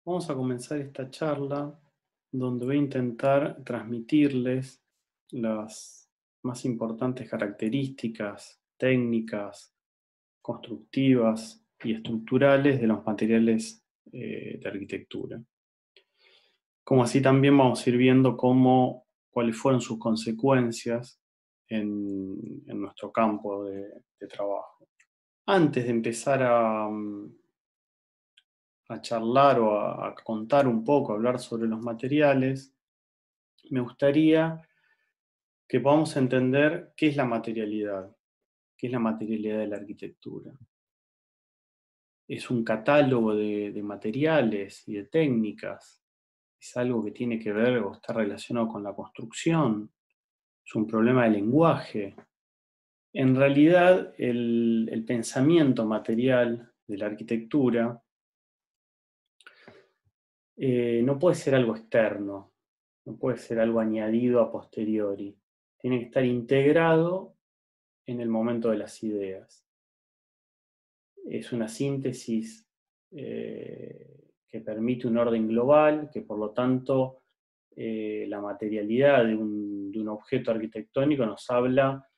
Vamos a comenzar esta charla donde voy a intentar transmitirles las más importantes características técnicas, constructivas y estructurales de los materiales de arquitectura. Como así también vamos a ir viendo cuáles fueron sus consecuencias en nuestro campo de trabajo. Antes de empezar a charlar o a contar un poco, a hablar sobre los materiales, me gustaría que podamos entender qué es la materialidad de la arquitectura. Es un catálogo de materiales y de técnicas, es algo que tiene que ver o está relacionado con la construcción, es un problema de lenguaje. En realidad, el pensamiento material de la arquitectura no puede ser algo externo, no puede ser algo añadido a posteriori. Tiene que estar integrado en el momento de las ideas. Es una síntesis que permite un orden global, que por lo tanto la materialidad de un objeto arquitectónico nos habla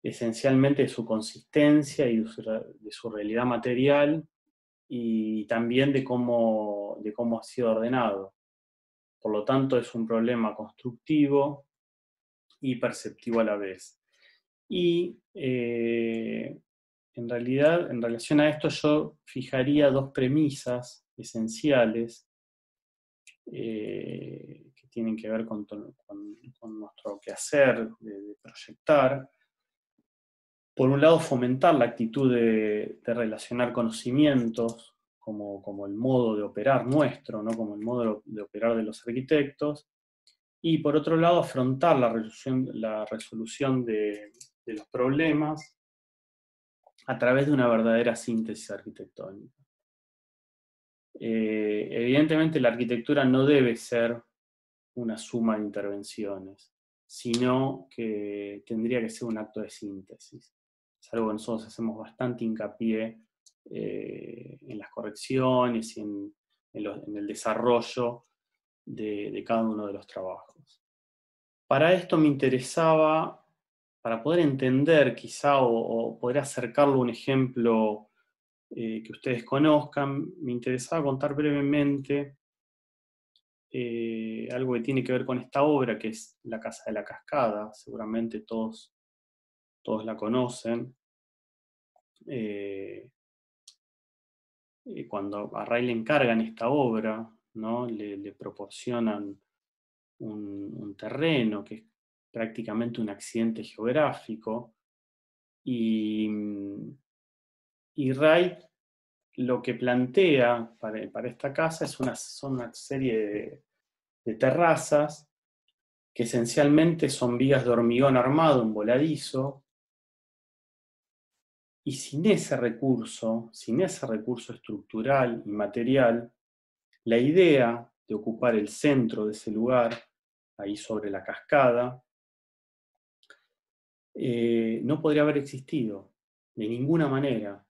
esencialmente de su consistencia y de su realidad material y también de cómo ha sido ordenado. Por lo tanto, es un problema constructivo y perceptivo a la vez. Y en realidad, en relación a esto, yo fijaría dos premisas esenciales que tienen que ver con nuestro quehacer de proyectar. Por un lado, fomentar la actitud de relacionar conocimientos como el modo de operar nuestro, ¿no? Como el modo de operar de los arquitectos. Y por otro lado, afrontar la resolución de los problemas a través de una verdadera síntesis arquitectónica. Evidentemente, la arquitectura no debe ser una suma de intervenciones, sino que tendría que ser un acto de síntesis. Es algo que nosotros hacemos bastante hincapié en las correcciones y en el desarrollo de cada uno de los trabajos. Para esto me interesaba, para poder entender quizá o poder acercarlo a un ejemplo que ustedes conozcan, me interesaba contar brevemente algo que tiene que ver con esta obra, que es La Casa de la Cascada. Seguramente todos la conocen. Eh, Cuando a Ray le encargan esta obra, ¿no? Le proporcionan un terreno que es prácticamente un accidente geográfico, y, y Ray lo que plantea para esta casa son una serie de terrazas que esencialmente son vigas de hormigón armado, un voladizo, y sin ese recurso estructural y material, la idea de ocupar el centro de ese lugar, ahí sobre la cascada, no podría haber existido de ninguna manera.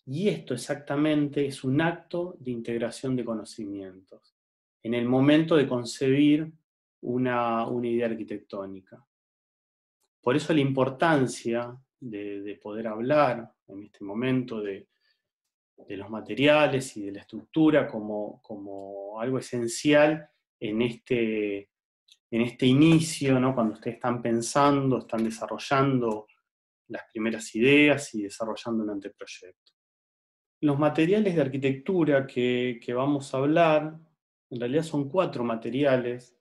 Y esto exactamente es un acto de integración de conocimientos, en el momento de concebir una idea arquitectónica. Por eso la importancia de poder hablar en este momento de los materiales y de la estructura como algo esencial en este inicio, ¿no? Cuando ustedes están pensando, están desarrollando las primeras ideas y desarrollando un anteproyecto. Los materiales de arquitectura que vamos a hablar, en realidad son 4 materiales.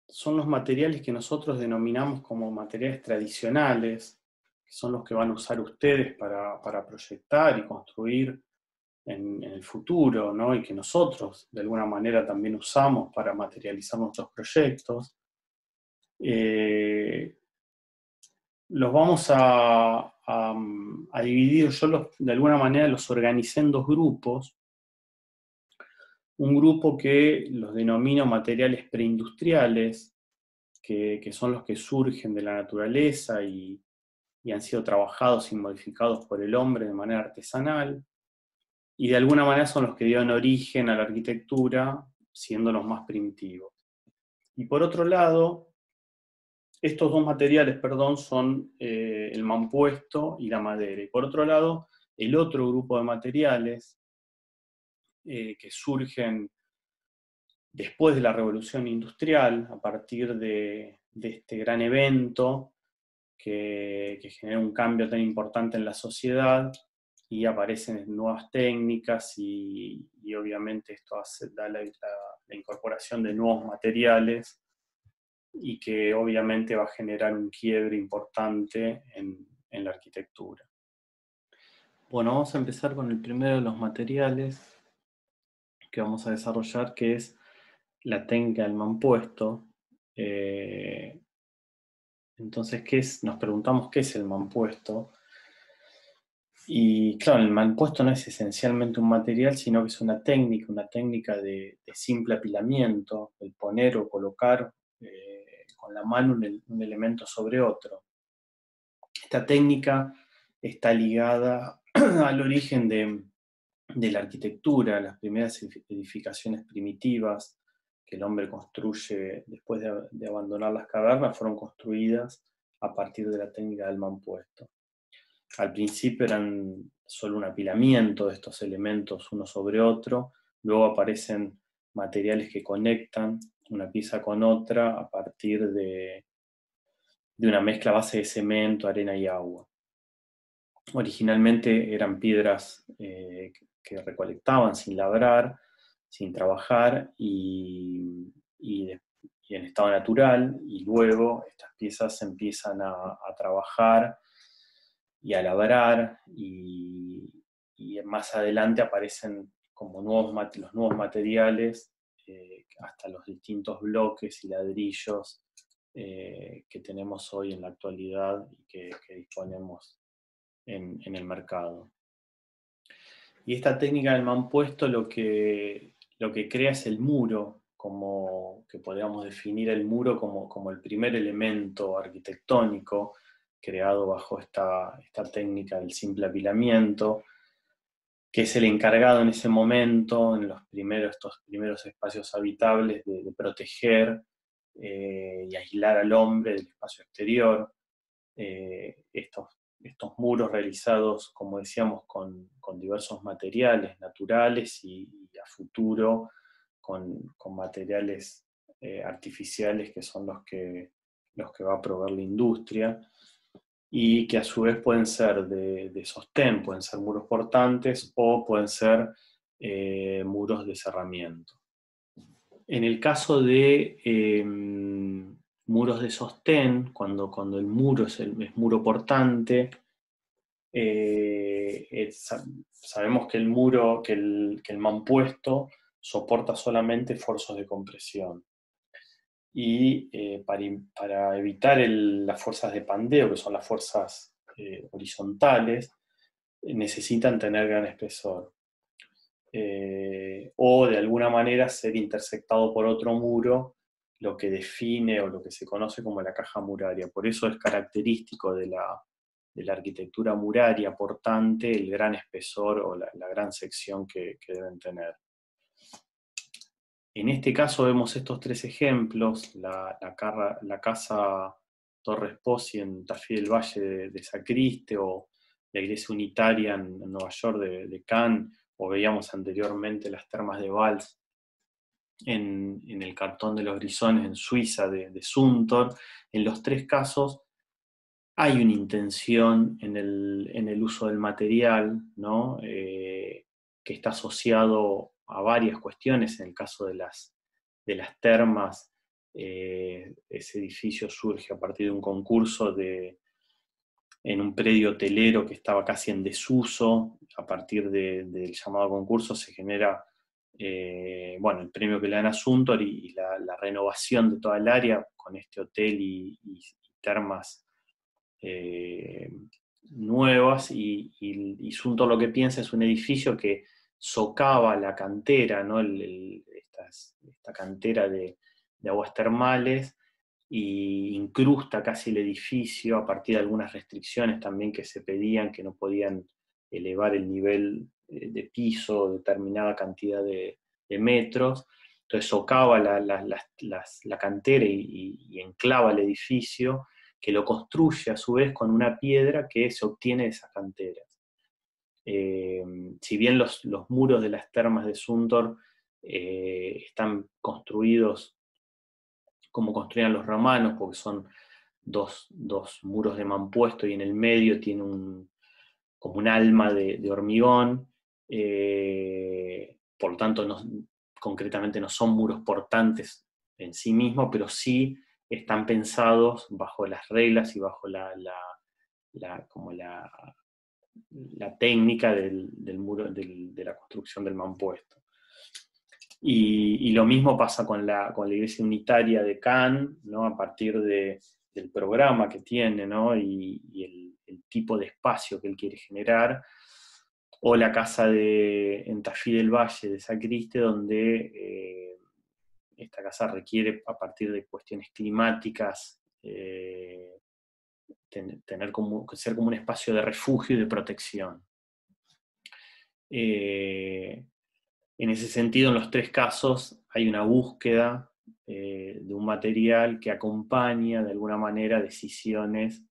Son los materiales que nosotros denominamos como materiales tradicionales, que son los que van a usar ustedes para proyectar y construir en el futuro, ¿no? Y que nosotros de alguna manera también usamos para materializar nuestros proyectos. Los vamos a dividir, de alguna manera los organicé en 2 grupos. Un grupo que los denomino materiales preindustriales, que son los que surgen de la naturaleza y han sido trabajados y modificados por el hombre de manera artesanal. y de alguna manera son los que dieron origen a la arquitectura, siendo los más primitivos. Y por otro lado, estos dos materiales, perdón, son el mampuesto y la madera. Y por otro lado, el otro grupo de materiales que surgen después de la Revolución Industrial, a partir de este gran evento que genera un cambio tan importante en la sociedad, y aparecen nuevas técnicas y obviamente esto da la incorporación de nuevos materiales y que obviamente va a generar un quiebre importante en la arquitectura. Bueno, vamos a empezar con el primero de los materiales que vamos a desarrollar, que es la técnica del mampuesto. Entonces, nos preguntamos qué es el mampuesto. Y claro, el mampuesto no es esencialmente un material, sino que es una técnica de simple apilamiento, el poner o colocar con la mano un elemento sobre otro. Esta técnica está ligada al origen de la arquitectura, las primeras edificaciones primitivas que el hombre construye después de abandonar las cavernas fueron construidas a partir de la técnica del mampuesto. Al principio eran solo un apilamiento de estos elementos uno sobre otro, luego aparecen materiales que conectan una pieza con otra a partir de una mezcla a base de cemento, arena y agua. Originalmente eran piedras que recolectaban sin labrar, sin trabajar y en estado natural, y luego estas piezas se empiezan a trabajar y a labrar, y más adelante aparecen como los nuevos materiales, hasta los distintos bloques y ladrillos que tenemos hoy en la actualidad y que disponemos en el mercado. Y esta técnica del mampuesto lo que crea es el muro, como que podríamos definir el muro como el primer elemento arquitectónico creado bajo esta técnica del simple apilamiento, que es el encargado en ese momento, en estos primeros espacios habitables, de proteger y aislar al hombre del espacio exterior. Estos muros realizados, como decíamos, con diversos materiales naturales y a futuro con materiales artificiales que son los que va a proveer la industria, y que a su vez pueden ser de sostén, pueden ser muros portantes o pueden ser muros de cerramiento. En el caso de muros de sostén, cuando el muro es muro portante, sabemos que el mampuesto soporta solamente esfuerzos de compresión. Y para evitar las fuerzas de pandeo, que son las fuerzas horizontales, necesitan tener gran espesor. O de alguna manera ser intersectado por otro muro, lo que define o lo que se conoce como la caja muraria. Por eso es característico de la arquitectura muraria portante el gran espesor o la gran sección que deben tener. En este caso vemos estos tres ejemplos: la casa Torres Pozzi en Tafí del Valle de Sacriste, o la iglesia unitaria en Nueva York de Cannes, o veíamos anteriormente las termas de Valls en el Cantón de los Grisones en Suiza de Zumthor. En los tres casos hay una intención en el uso del material, ¿no? Que está asociado a varias cuestiones. En el caso de las termas, ese edificio surge a partir de un concurso en un predio hotelero que estaba casi en desuso. A partir del llamado concurso se genera el premio que le dan a Zumthor y la renovación de toda el área con este hotel y termas nuevas, y Zumthor lo que piensa es un edificio que socava la cantera, ¿no? Esta cantera de aguas termales, y incrusta casi el edificio a partir de algunas restricciones también que se pedían, que no podían elevar el nivel de piso, determinada cantidad de metros. Entonces socava la cantera y enclava el edificio, que lo construye a su vez con una piedra que se obtiene de esas canteras. Si bien los muros de las termas de Suntor están construidos como construían los romanos, porque son dos muros de mampuesto y en el medio tiene como un alma de hormigón, por lo tanto concretamente no son muros portantes en sí mismos, pero sí están pensados bajo las reglas y bajo como la técnica del muro, de la construcción del mampuesto. Y lo mismo pasa con la iglesia unitaria de Cannes, ¿no? A partir del programa que tiene, ¿no? y el tipo de espacio que él quiere generar, o la casa en Tafí del Valle de Sacriste, donde esta casa requiere, a partir de cuestiones climáticas, ser como un espacio de refugio y de protección. En ese sentido, en los tres casos hay una búsqueda de un material que acompaña de alguna manera decisiones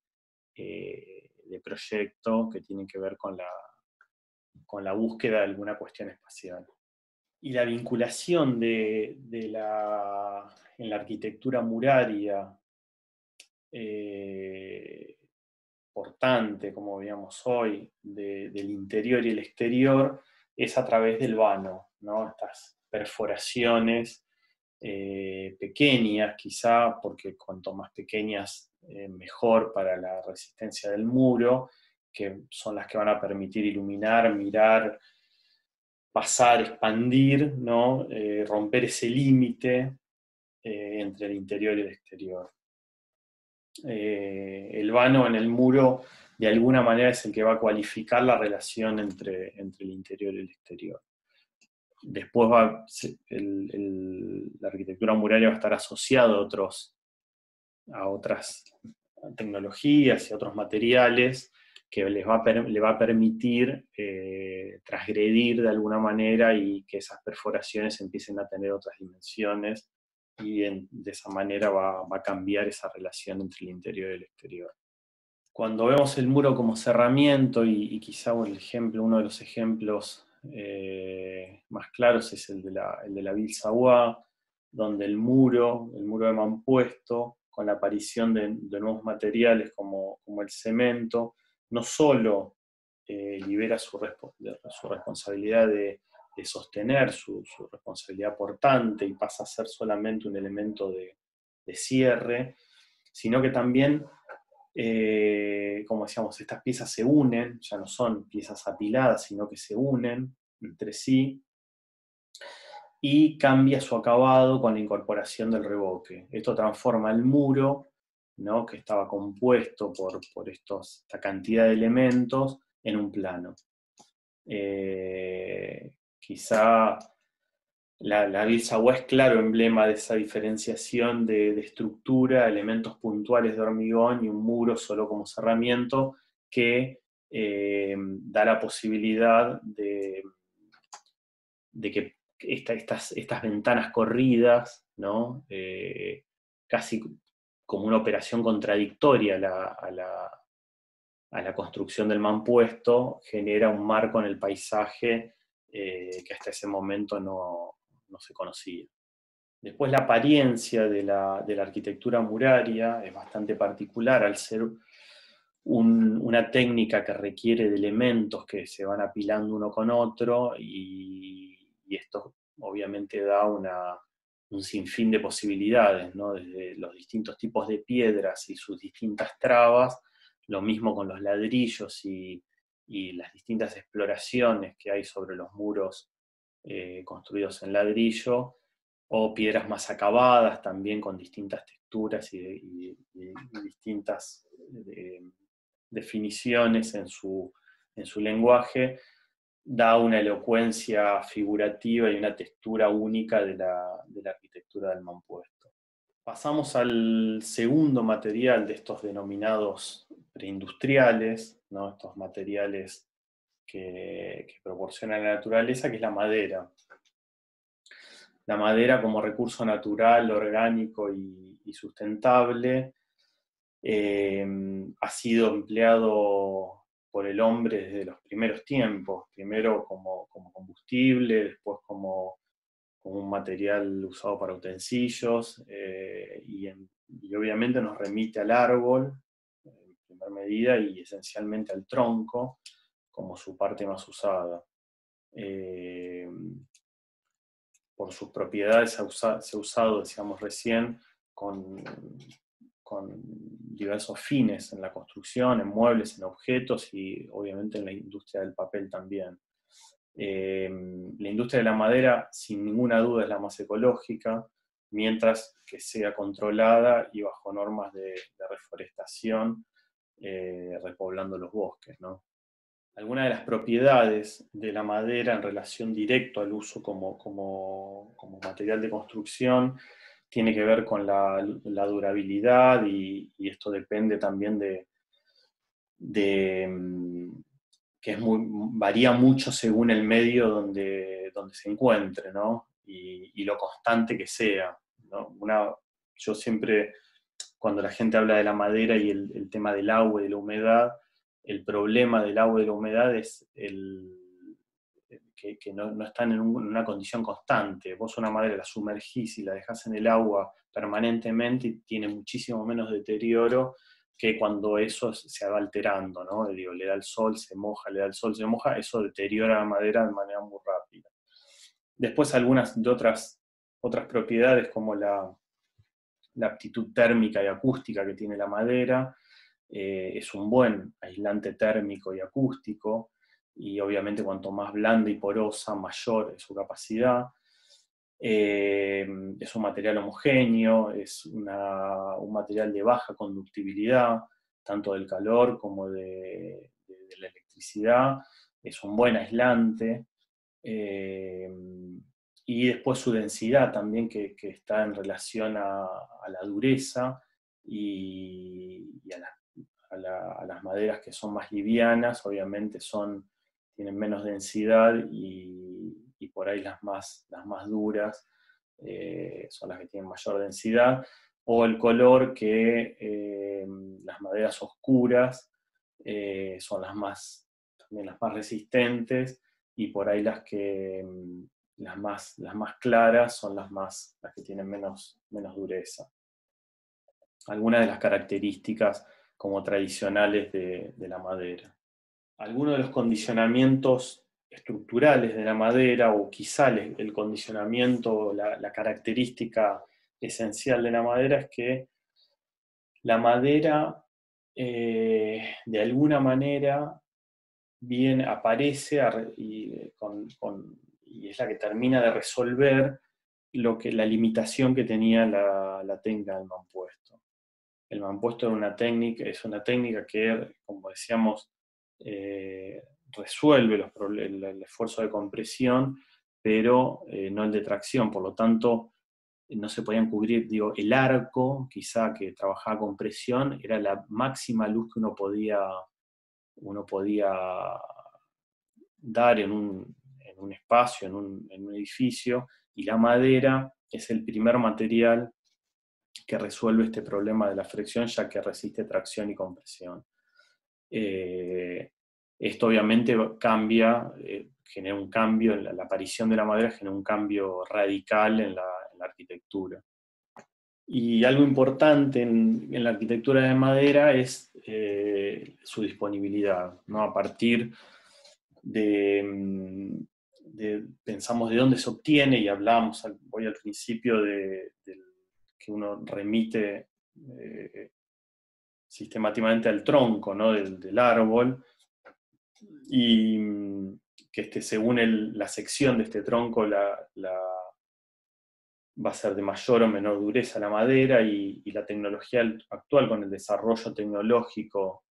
de proyecto que tienen que ver con la búsqueda de alguna cuestión espacial. Y la vinculación en la arquitectura muraria portante, como veíamos hoy, del interior y el exterior, es a través del vano, ¿no? Estas perforaciones pequeñas, quizá, porque cuanto más pequeñas, mejor para la resistencia del muro, que son las que van a permitir iluminar, mirar, pasar, expandir, ¿no? Romper ese límite entre el interior y el exterior. El vano en el muro de alguna manera es el que va a cualificar la relación entre el interior y el exterior. Después la arquitectura muraria va a estar asociada a otras tecnologías y otros materiales que le va a permitir transgredir de alguna manera y que esas perforaciones empiecen a tener otras dimensiones, y de esa manera va a cambiar esa relación entre el interior y el exterior. Cuando vemos el muro como cerramiento, y quizá uno de los ejemplos más claros es el de la Ville Savoie, donde el muro de mampuesto, con la aparición de nuevos materiales como el cemento, no solo libera su responsabilidad de sostener, su responsabilidad portante, y pasa a ser solamente un elemento de cierre, sino que también, como decíamos, estas piezas se unen, ya no son piezas apiladas, sino que se unen entre sí, y cambia su acabado con la incorporación del revoque. Esto transforma el muro, ¿no?, que estaba compuesto por esta cantidad de elementos, en un plano. Quizá la Ville Savoie es claro emblema de esa diferenciación de estructura, elementos puntuales de hormigón y un muro solo como cerramiento, que da la posibilidad de que estas ventanas corridas, ¿no? Casi como una operación contradictoria a la construcción del mampuesto, genera un marco en el paisaje que hasta ese momento no se conocía. Después, la apariencia de la arquitectura muraria es bastante particular, al ser una técnica que requiere de elementos que se van apilando uno con otro, y esto obviamente da un sinfín de posibilidades, ¿no? Desde los distintos tipos de piedras y sus distintas trabas, lo mismo con los ladrillos y las distintas exploraciones que hay sobre los muros construidos en ladrillo, o piedras más acabadas también con distintas texturas y distintas definiciones en su lenguaje, da una elocuencia figurativa y una textura única de la arquitectura del mampuesto. Pasamos al segundo material de estos denominados preindustriales, ¿no? Estos materiales que proporciona la naturaleza, que es la madera. La madera como recurso natural, orgánico y sustentable ha sido empleado por el hombre desde los primeros tiempos, primero como combustible, después como un material usado para utensilios, y obviamente nos remite al árbol, en primera medida, y esencialmente al tronco, como su parte más usada. Por sus propiedades se ha usado, decíamos recién, con diversos fines en la construcción, en muebles, en objetos y obviamente en la industria del papel también. La industria de la madera, sin ninguna duda, es la más ecológica, mientras que sea controlada y bajo normas de reforestación, repoblando los bosques, ¿no? Algunas de las propiedades de la madera en relación directa al uso como material de construcción tiene que ver con la durabilidad, y esto depende también que varía mucho según el medio donde se encuentre, ¿no? Y lo constante que sea, ¿no? Yo siempre, cuando la gente habla de la madera y el tema del agua y de la humedad, el problema del agua y de la humedad es que no están en una condición constante. Vos una madera la sumergís y la dejás en el agua permanentemente y tiene muchísimo menos deterioro que cuando eso se va alterando, ¿no? Digo, le da el sol, se moja, le da el sol, se moja, eso deteriora la madera de manera muy rápida. Después algunas de otras propiedades, como la aptitud térmica y acústica que tiene la madera, es un buen aislante térmico y acústico, y obviamente cuanto más blanda y porosa, mayor es su capacidad. Es un material homogéneo, es un material de baja conductibilidad, tanto del calor como de la electricidad, es un buen aislante, y después su densidad también, que está en relación a la dureza y a las maderas que son más livianas, obviamente tienen menos densidad, y por ahí las más duras son las que tienen mayor densidad, o el color, que las maderas oscuras son también las más resistentes, y por ahí las más claras son las que tienen menos dureza. Algunas de las características como tradicionales de la madera. Algunos de los condicionamientos estructurales de la madera, o quizá el condicionamiento, la característica esencial de la madera, es que la madera, de alguna manera, aparece y es la que termina de resolver la limitación que tenía la técnica del mampuesto. El mampuesto es una técnica que, como decíamos, resuelve el esfuerzo de compresión, pero no el de tracción. Por lo tanto, no se podían cubrir, el arco, quizá, que trabajaba con presión, era la máxima luz que uno podía dar en un espacio, en un edificio, y la madera es el primer material que resuelve este problema de la fricción, ya que resiste tracción y compresión. Esto obviamente cambia, genera un cambio, la aparición de la madera genera un cambio radical en la arquitectura. Y algo importante en la arquitectura de madera es su disponibilidad, ¿no? A partir pensamos de dónde se obtiene, y hablábamos hoy al principio que uno remite sistemáticamente al tronco, ¿no? del árbol, y que según la sección de este tronco va a ser de mayor o menor dureza la madera, y la tecnología actual, con el desarrollo tecnológico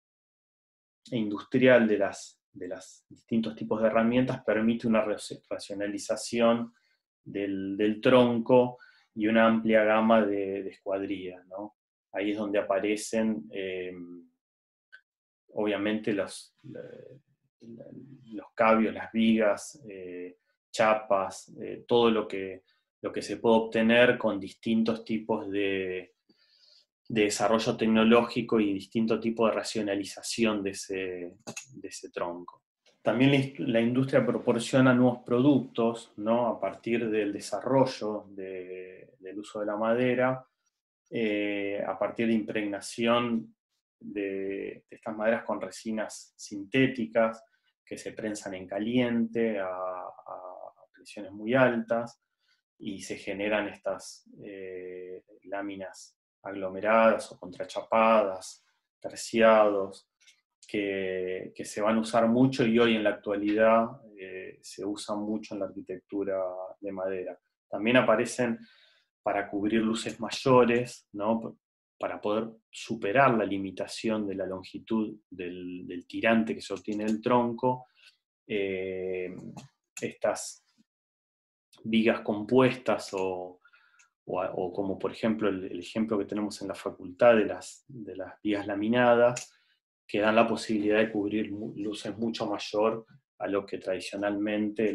e industrial de los distintos tipos de herramientas, permite una racionalización del tronco y una amplia gama de escuadrillas, ¿no? Ahí es donde aparecen, obviamente, los cabios, las vigas, chapas, todo lo que se puede obtener con distintos tipos de desarrollo tecnológico y distinto tipo de racionalización de ese tronco. También la industria proporciona nuevos productos, ¿no? A partir del desarrollo del uso de la madera, a partir de impregnación de estas maderas con resinas sintéticas que se prensan en caliente a presiones muy altas y se generan estas láminas aglomeradas o contrachapadas, terciados, que se van a usar mucho y hoy en la actualidad se usan mucho en la arquitectura de madera. También aparecen para cubrir luces mayores, ¿no? Para poder superar la limitación de la longitud del tirante que se obtiene del tronco. Estas vigas compuestas o como por ejemplo el ejemplo que tenemos en la facultad de las vigas laminadas, que dan la posibilidad de cubrir luces mucho mayor a lo que tradicionalmente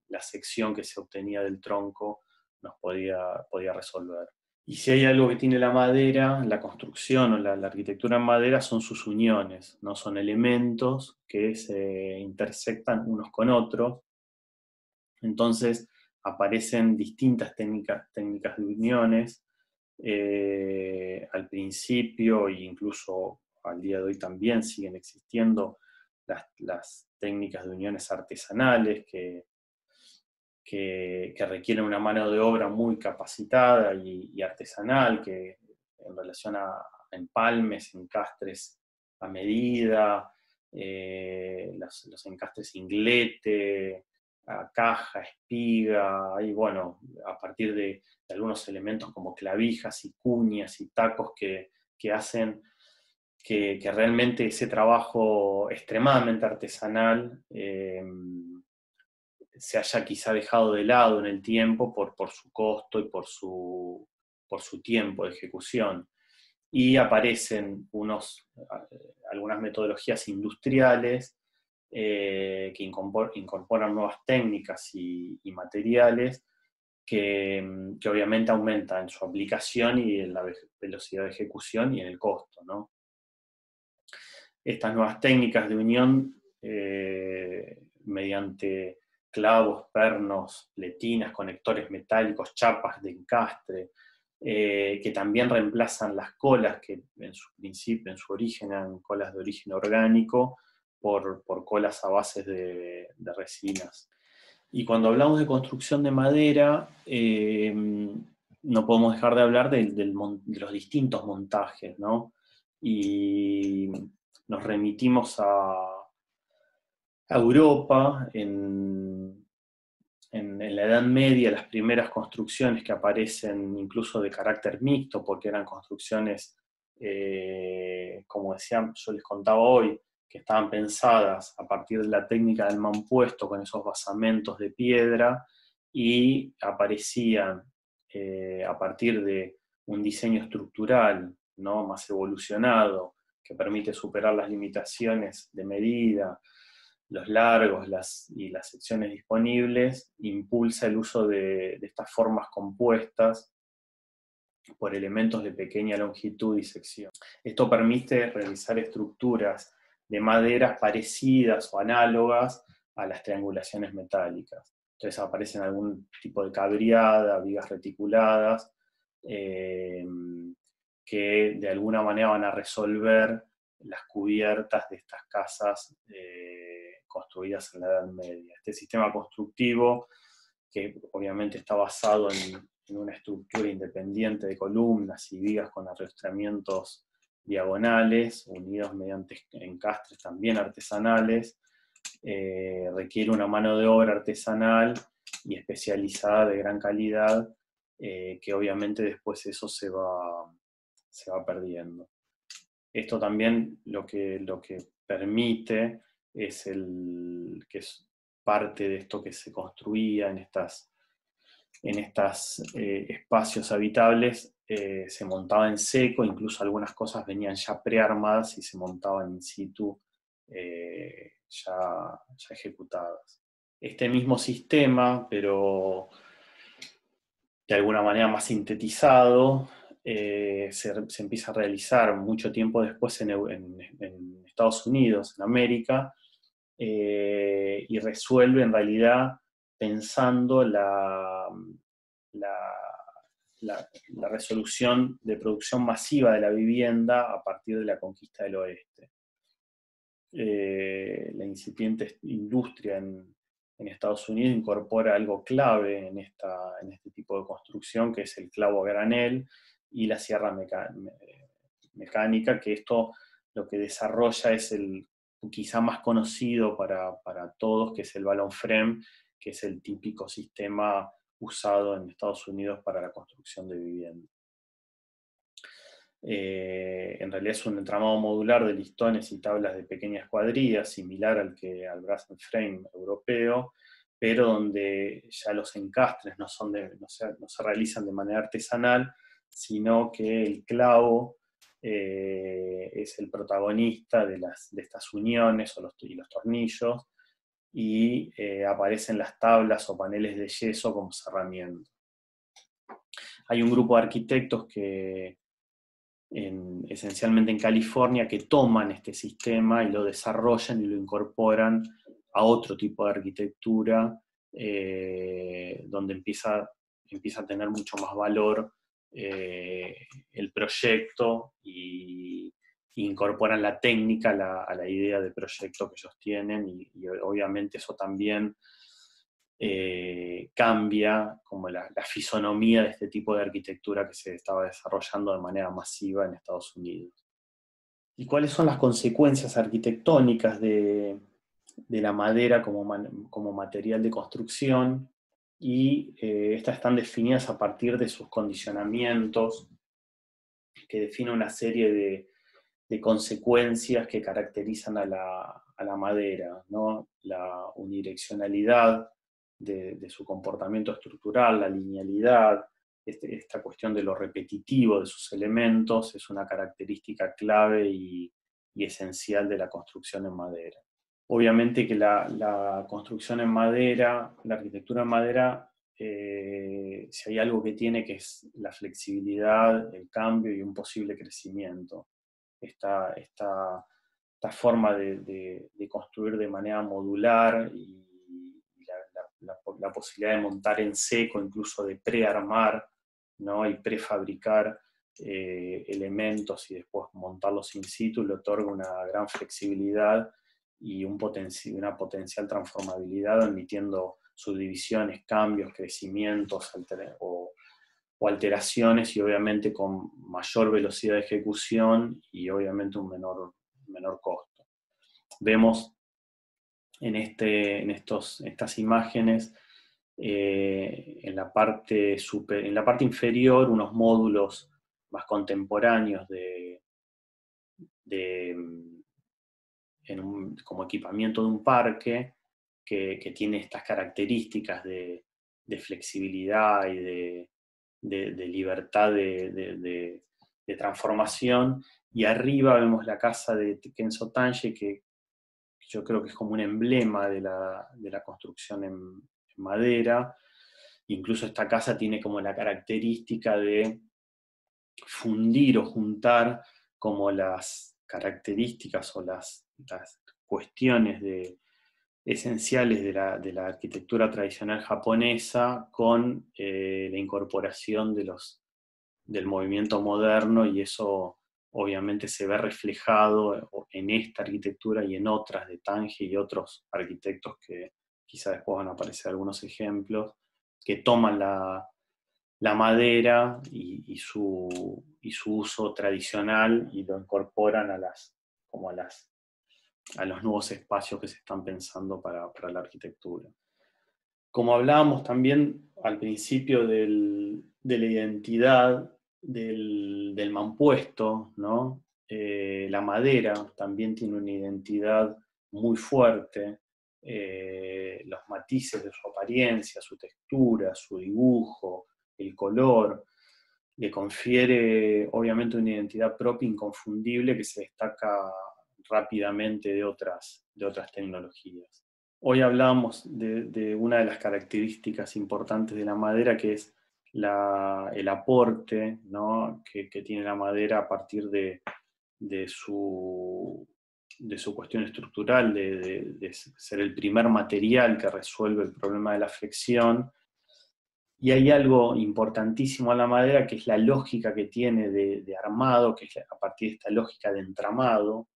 la sección que se obtenía del tronco nos podía resolver. Y si hay algo que tiene la madera, la construcción o la arquitectura en madera, son sus uniones, no son elementos que se intersectan unos con otros. Entonces aparecen distintas técnicas de uniones. Al principio, e incluso al día de hoy también siguen existiendo las técnicas de uniones artesanales que requieren una mano de obra muy capacitada y artesanal, que en relación a empalmes, encastres a medida, los encastres inglete, a caja, espiga, y bueno, a partir de algunos elementos como clavijas y cuñas y tacos que hacen que realmente ese trabajo extremadamente artesanal se haya quizá dejado de lado en el tiempo por su costo y por su tiempo de ejecución. Y aparecen algunas metodologías industriales que incorporan nuevas técnicas y materiales que obviamente aumentan su aplicación y en la velocidad de ejecución y en el costo, ¿no? Estas nuevas técnicas de unión, mediante clavos, pernos, letinas, conectores metálicos, chapas de encastre, que también reemplazan las colas que en su principio, en su origen, eran colas de origen orgánico, por colas a base de resinas. Y cuando hablamos de construcción de madera, no podemos dejar de hablar de los distintos montajes, ¿no? Y nos remitimos a Europa, en la Edad Media, las primeras construcciones que aparecen incluso de carácter mixto, porque eran construcciones, como decía, yo les contaba hoy, que estaban pensadas a partir de la técnica del mampuesto con esos basamentos de piedra, y aparecían a partir de un diseño estructural, ¿no? Más evolucionado, que permite superar las limitaciones de medida, los largos y las secciones disponibles, impulsa el uso de estas formas compuestas por elementos de pequeña longitud y sección. Esto permite realizar estructuras de maderas parecidas o análogas a las triangulaciones metálicas. Entonces aparecen algún tipo de cabriada, vigas reticuladas, que de alguna manera van a resolver las cubiertas de estas casas construidas en la Edad Media. Este sistema constructivo, que obviamente está basado en una estructura independiente de columnas y vigas con arrastramientos diagonales, unidos mediante encastres también artesanales, requiere una mano de obra artesanal y especializada de gran calidad, que obviamente después eso se va perdiendo. Esto también lo que permite es que es parte de esto que se construía en estos espacios habitables, se montaba en seco, incluso algunas cosas venían ya prearmadas y se montaban in situ ya ejecutadas. Este mismo sistema, pero de alguna manera más sintetizado, se empieza a realizar mucho tiempo después en Estados Unidos, en América, y resuelve en realidad pensando la resolución de producción masiva de la vivienda a partir de la conquista del oeste. La incipiente industria en Estados Unidos incorpora algo clave en este tipo de construcción, que es el clavo a granel y la sierra mecánica, que esto lo que desarrolla es el quizá más conocido para todos, que es el balloon frame, que es el típico sistema usado en Estados Unidos para la construcción de vivienda. En realidad es un entramado modular de listones y tablas de pequeñas cuadrillas, similar al brass and frame europeo, pero donde ya los encastres no se realizan de manera artesanal, sino que el clavo es el protagonista de estas uniones y los tornillos, y aparecen las tablas o paneles de yeso como cerramiento. Hay un grupo de arquitectos que esencialmente en California, que toman este sistema y lo desarrollan y lo incorporan a otro tipo de arquitectura, donde empieza a tener mucho más valor el proyecto, y incorporan la técnica a la idea de proyecto que ellos tienen, y obviamente eso también cambia como la fisonomía de este tipo de arquitectura que se estaba desarrollando de manera masiva en Estados Unidos. ¿Y cuáles son las consecuencias arquitectónicas de la madera como material de construcción? Y estas están definidas a partir de sus condicionamientos, que definen una serie de consecuencias que caracterizan a la madera, ¿no? La unidireccionalidad de su comportamiento estructural, la linealidad, esta cuestión de lo repetitivo de sus elementos es una característica clave y esencial de la construcción en madera. Obviamente que la construcción en madera, la arquitectura en madera, si hay algo que tiene, que es la flexibilidad, el cambio y un posible crecimiento. Esta forma de construir de manera modular, y la posibilidad de montar en seco, incluso de prearmar, ¿no? Y prefabricar elementos y después montarlos in situ, le otorga una gran flexibilidad y una potencial transformabilidad, admitiendo subdivisiones, cambios, crecimientos o alteraciones, y obviamente con mayor velocidad de ejecución y obviamente un menor costo. Vemos en estas imágenes en la parte inferior unos módulos más contemporáneos como equipamiento de un parque que tiene estas características de flexibilidad y de libertad de transformación, y arriba vemos la casa de Kenzo Tange, que yo creo que es como un emblema de la construcción en madera. Incluso esta casa tiene como la característica de fundir o juntar como las características o las cuestiones esenciales de la arquitectura tradicional japonesa con la incorporación del movimiento moderno, y eso obviamente se ve reflejado en esta arquitectura y en otras de Tange y otros arquitectos que quizá después van a aparecer algunos ejemplos, que toman la madera y su uso tradicional y lo incorporan a los nuevos espacios que se están pensando para la arquitectura. Como hablábamos también al principio de la identidad del mampuesto, ¿no? La madera también tiene una identidad muy fuerte. Los matices de su apariencia, su textura, su dibujo, el color, le confiere obviamente una identidad propia inconfundible que se destaca rápidamente de otras tecnologías. Hoy hablábamos de una de las características importantes de la madera, que es el aporte, ¿no?, que tiene la madera a partir de su cuestión estructural, de ser el primer material que resuelve el problema de la flexión. Y hay algo importantísimo en la madera, que es la lógica que tiene de armado, que es a partir de esta lógica de entramado,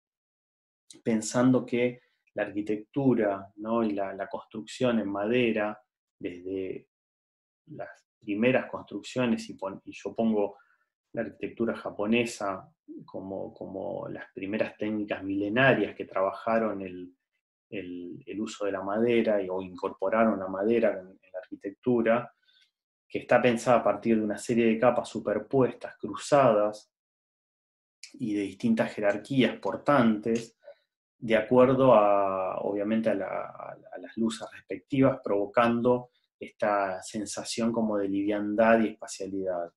pensando que la arquitectura, ¿no?, y la construcción en madera, desde las primeras construcciones, y yo pongo la arquitectura japonesa como las primeras técnicas milenarias que trabajaron el uso de la madera o incorporaron la madera en la arquitectura, que está pensada a partir de una serie de capas superpuestas, cruzadas, y de distintas jerarquías portantes, de acuerdo obviamente a las luces respectivas, provocando esta sensación como de liviandad y espacialidad.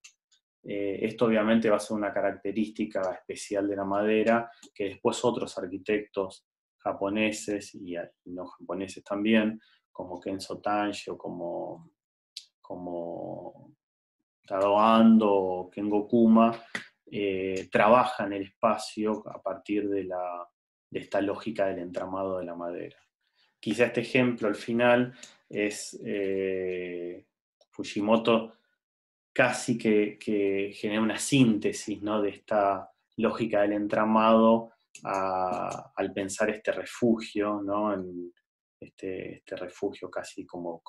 Esto obviamente va a ser una característica especial de la madera, que después otros arquitectos japoneses y no japoneses también, como Kenzo Tange o como Tadao Ando o Kengo Kuma, trabajan el espacio a partir de esta lógica del entramado de la madera. Quizá este ejemplo al final es Fujimoto casi que genera una síntesis, ¿no?, de esta lógica del entramado al pensar este refugio, ¿no?, en este refugio casi como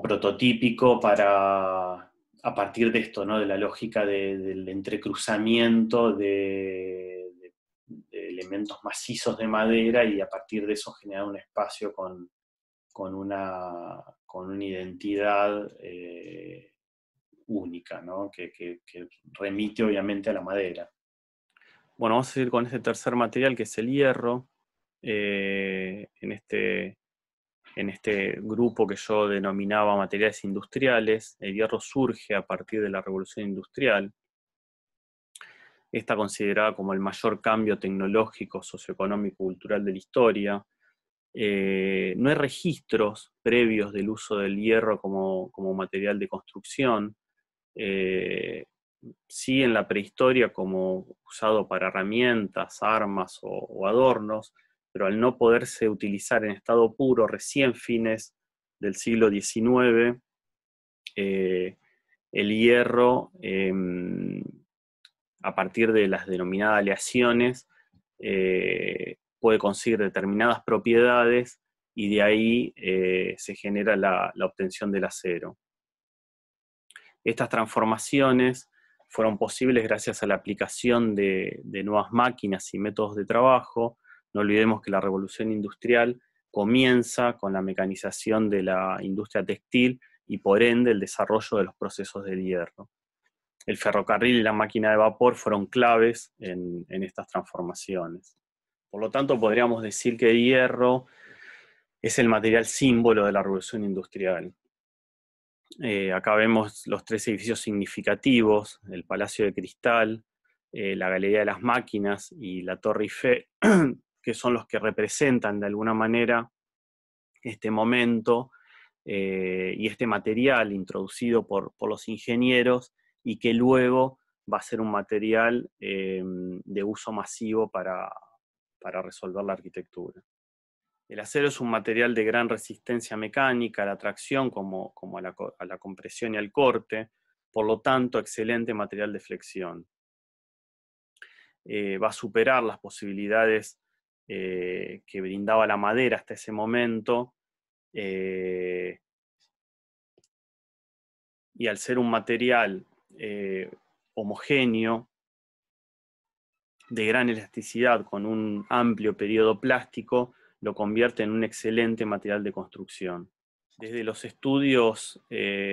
prototípico a partir de esto, ¿no?, de la lógica del entrecruzamiento de elementos macizos de madera, y a partir de eso generar un espacio con una identidad única, ¿no?, que remite obviamente a la madera. Bueno, vamos a seguir con este tercer material, que es el hierro. En este grupo que yo denominaba materiales industriales, el hierro surge a partir de la Revolución Industrial. Está considerada como el mayor cambio tecnológico, socioeconómico, cultural de la historia. No hay registros previos del uso del hierro como material de construcción. Sí, en la prehistoria como usado para herramientas, armas o adornos, pero al no poderse utilizar en estado puro, recién fines del siglo XIX, el hierro, a partir de las denominadas aleaciones, puede conseguir determinadas propiedades, y de ahí se genera la obtención del acero. Estas transformaciones fueron posibles gracias a la aplicación de nuevas máquinas y métodos de trabajo. No olvidemos que la revolución industrial comienza con la mecanización de la industria textil y por ende el desarrollo de los procesos del hierro. El ferrocarril y la máquina de vapor fueron claves en estas transformaciones. Por lo tanto, podríamos decir que el hierro es el material símbolo de la revolución industrial. Acá vemos los tres edificios significativos: el Palacio de Cristal, la Galería de las Máquinas y la Torre Eiffel, que son los que representan de alguna manera este momento y este material introducido por los ingenieros, y que luego va a ser un material de uso masivo para resolver la arquitectura. El acero es un material de gran resistencia mecánica a la tracción como a la compresión y al corte, por lo tanto, excelente material de flexión. Va a superar las posibilidades que brindaba la madera hasta ese momento, y al ser un material homogéneo, de gran elasticidad, con un amplio periodo plástico, lo convierte en un excelente material de construcción. Desde los estudios,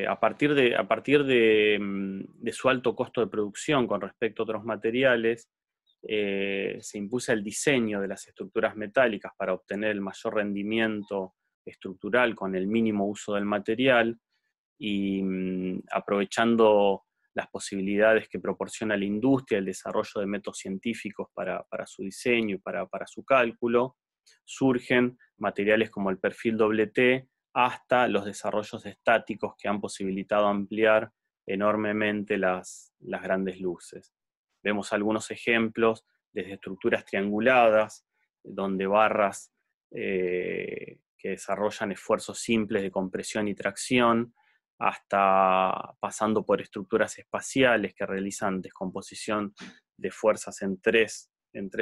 a partir de su alto costo de producción con respecto a otros materiales, se impulsa el diseño de las estructuras metálicas para obtener el mayor rendimiento estructural con el mínimo uso del material, y aprovechando las posibilidades que proporciona la industria, el desarrollo de métodos científicos para su diseño y para su cálculo, surgen materiales como el perfil doble T, hasta los desarrollos estáticos que han posibilitado ampliar enormemente las grandes luces. Vemos algunos ejemplos desde estructuras trianguladas, donde barras que desarrollan esfuerzos simples de compresión y tracción, hasta pasando por estructuras espaciales que realizan descomposición de fuerzas en tres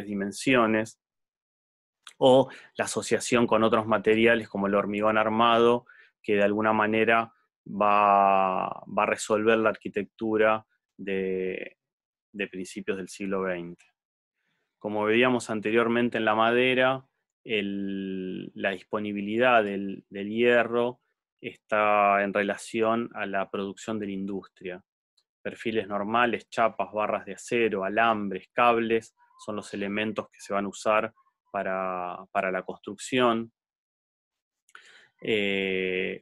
dimensiones, o la asociación con otros materiales como el hormigón armado, que de alguna manera va a resolver la arquitectura de principios del siglo XX. Como veíamos anteriormente en la madera, la disponibilidad del hierro está en relación a la producción de la industria. Perfiles normales, chapas, barras de acero, alambres, cables, son los elementos que se van a usar para la construcción.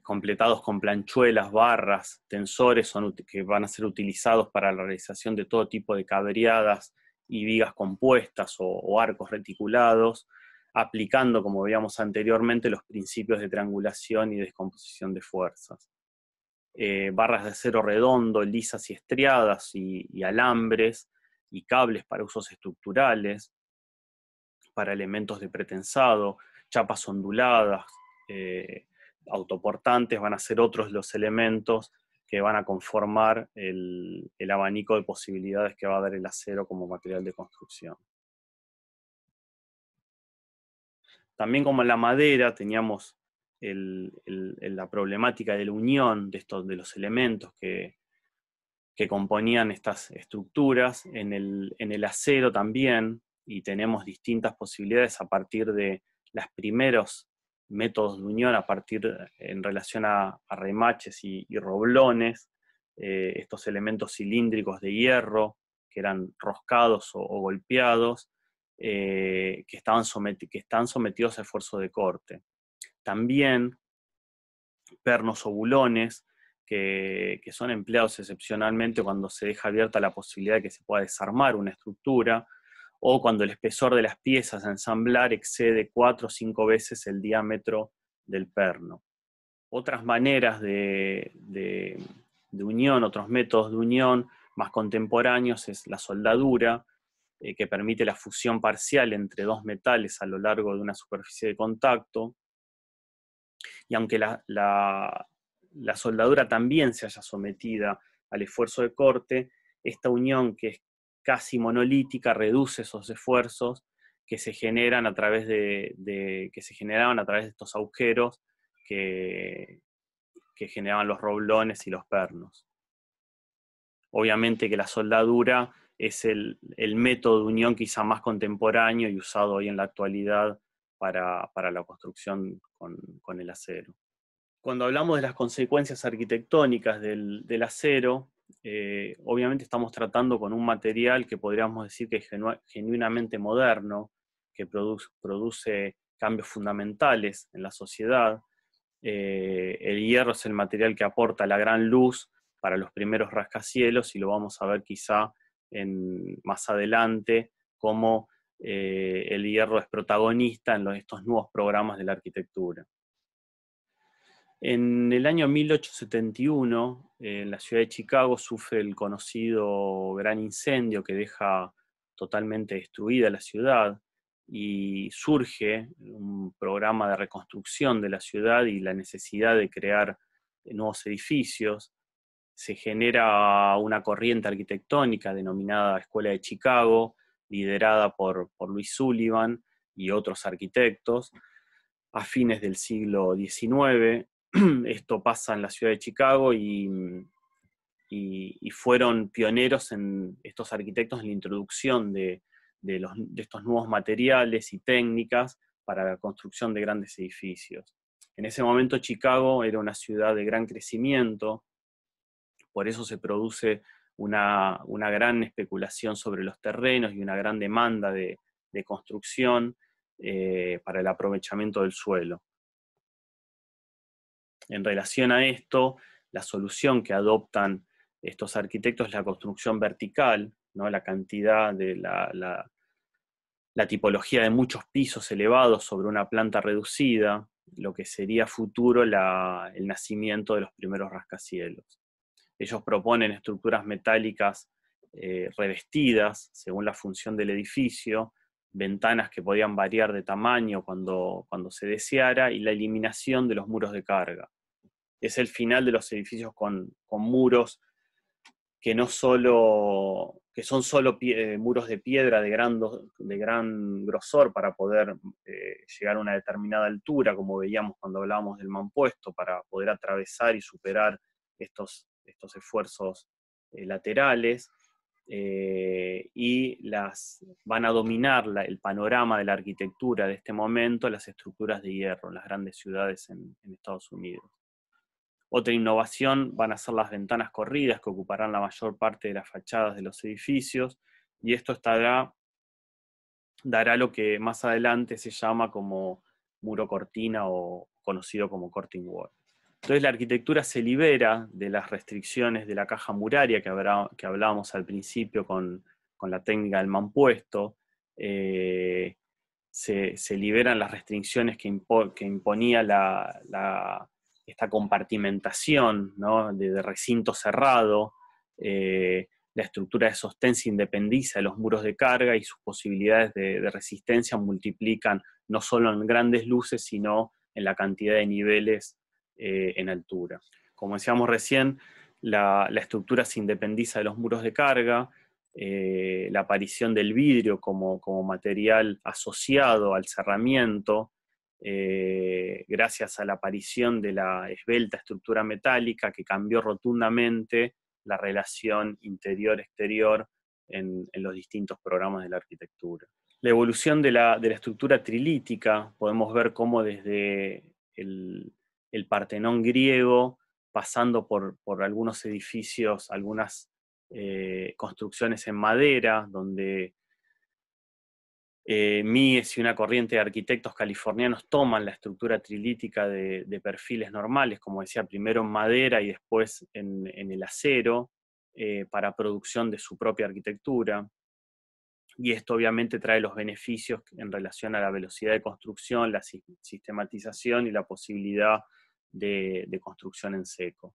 Completados con planchuelas, barras, tensores que van a ser utilizados para la realización de todo tipo de cabreadas y vigas compuestas o arcos reticulados, aplicando, como veíamos anteriormente, los principios de triangulación y descomposición de fuerzas. Barras de acero redondo, lisas y estriadas, y alambres y cables para usos estructurales, para elementos de pretensado, chapas onduladas, autoportantes, van a ser otros los elementos que van a conformar el abanico de posibilidades que va a dar el acero como material de construcción. También, como en la madera, teníamos la problemática de la unión de los elementos que componían estas estructuras. En el acero también, y tenemos distintas posibilidades a partir de los primeros métodos de unión, en relación a remaches y roblones, estos elementos cilíndricos de hierro que eran roscados o golpeados, que están sometidos a esfuerzo de corte. También pernos o bulones, que son empleados excepcionalmente cuando se deja abierta la posibilidad de que se pueda desarmar una estructura, o cuando el espesor de las piezas a ensamblar excede 4 o 5 veces el diámetro del perno. Otras maneras de unión, otros métodos de unión más contemporáneos, es la soldadura, que permite la fusión parcial entre dos metales a lo largo de una superficie de contacto. Y aunque la soldadura también se haya sometida al esfuerzo de corte, esta unión, que es casi monolítica, reduce esos esfuerzos que se generan a través que se generaban a través de estos agujeros que generaban los roblones y los pernos. Obviamente que la soldadura es el método de unión quizá más contemporáneo y usado hoy en la actualidad para la construcción con el acero. Cuando hablamos de las consecuencias arquitectónicas del acero, obviamente estamos tratando con un material que podríamos decir que es genuinamente moderno, que produce cambios fundamentales en la sociedad. El hierro es el material que aporta la gran luz para los primeros rascacielos, y lo vamos a ver quizá más adelante, cómo el hierro es protagonista en estos nuevos programas de la arquitectura. En el año 1871, en la ciudad de Chicago, sufre el conocido gran incendio que deja totalmente destruida la ciudad, y surge un programa de reconstrucción de la ciudad y la necesidad de crear nuevos edificios. Se genera una corriente arquitectónica denominada Escuela de Chicago, liderada por Louis Sullivan y otros arquitectos, a fines del siglo XIX. Esto pasa en la ciudad de Chicago, y fueron pioneros en estos arquitectos en la introducción de estos nuevos materiales y técnicas para la construcción de grandes edificios. En ese momento Chicago era una ciudad de gran crecimiento, por eso se produce una gran especulación sobre los terrenos y una gran demanda de construcción para el aprovechamiento del suelo. En relación a esto, la solución que adoptan estos arquitectos es la construcción vertical, ¿no? La cantidad de la tipología de muchos pisos elevados sobre una planta reducida, lo que sería futuro el nacimiento de los primeros rascacielos. Ellos proponen estructuras metálicas revestidas según la función del edificio, ventanas que podían variar de tamaño cuando se deseara, y la eliminación de los muros de carga. Es el final de los edificios con muros que son solo muros de piedra de gran grosor para poder llegar a una determinada altura, como veíamos cuando hablábamos del mampuesto, para poder atravesar y superar estos esfuerzos laterales, y van a dominar el panorama de la arquitectura de este momento las estructuras de hierro en las grandes ciudades en Estados Unidos. Otra innovación van a ser las ventanas corridas, que ocuparán la mayor parte de las fachadas de los edificios, y esto dará lo que más adelante se llama como muro cortina, o conocido como curtain wall. Entonces la arquitectura se libera de las restricciones de la caja muraria que hablábamos al principio con la técnica del mampuesto. Se liberan las restricciones que imponía esta compartimentación, ¿no? de recinto cerrado. La estructura de sostén se independiza de los muros de carga, y sus posibilidades de resistencia multiplican no solo en grandes luces, sino en la cantidad de niveles en altura. Como decíamos recién, la estructura se independiza de los muros de carga. La aparición del vidrio como material asociado al cerramiento, gracias a la aparición de la esbelta estructura metálica, que cambió rotundamente la relación interior-exterior en los distintos programas de la arquitectura. La evolución de la estructura trilítica, podemos ver cómo desde el Partenón griego, pasando por algunos edificios, algunas construcciones en madera, donde Mies y una corriente de arquitectos californianos toman la estructura trilítica de perfiles normales, como decía, primero en madera y después en el acero, para producción de su propia arquitectura. Y esto obviamente trae los beneficios en relación a la velocidad de construcción, la sistematización y la posibilidad de construcción en seco.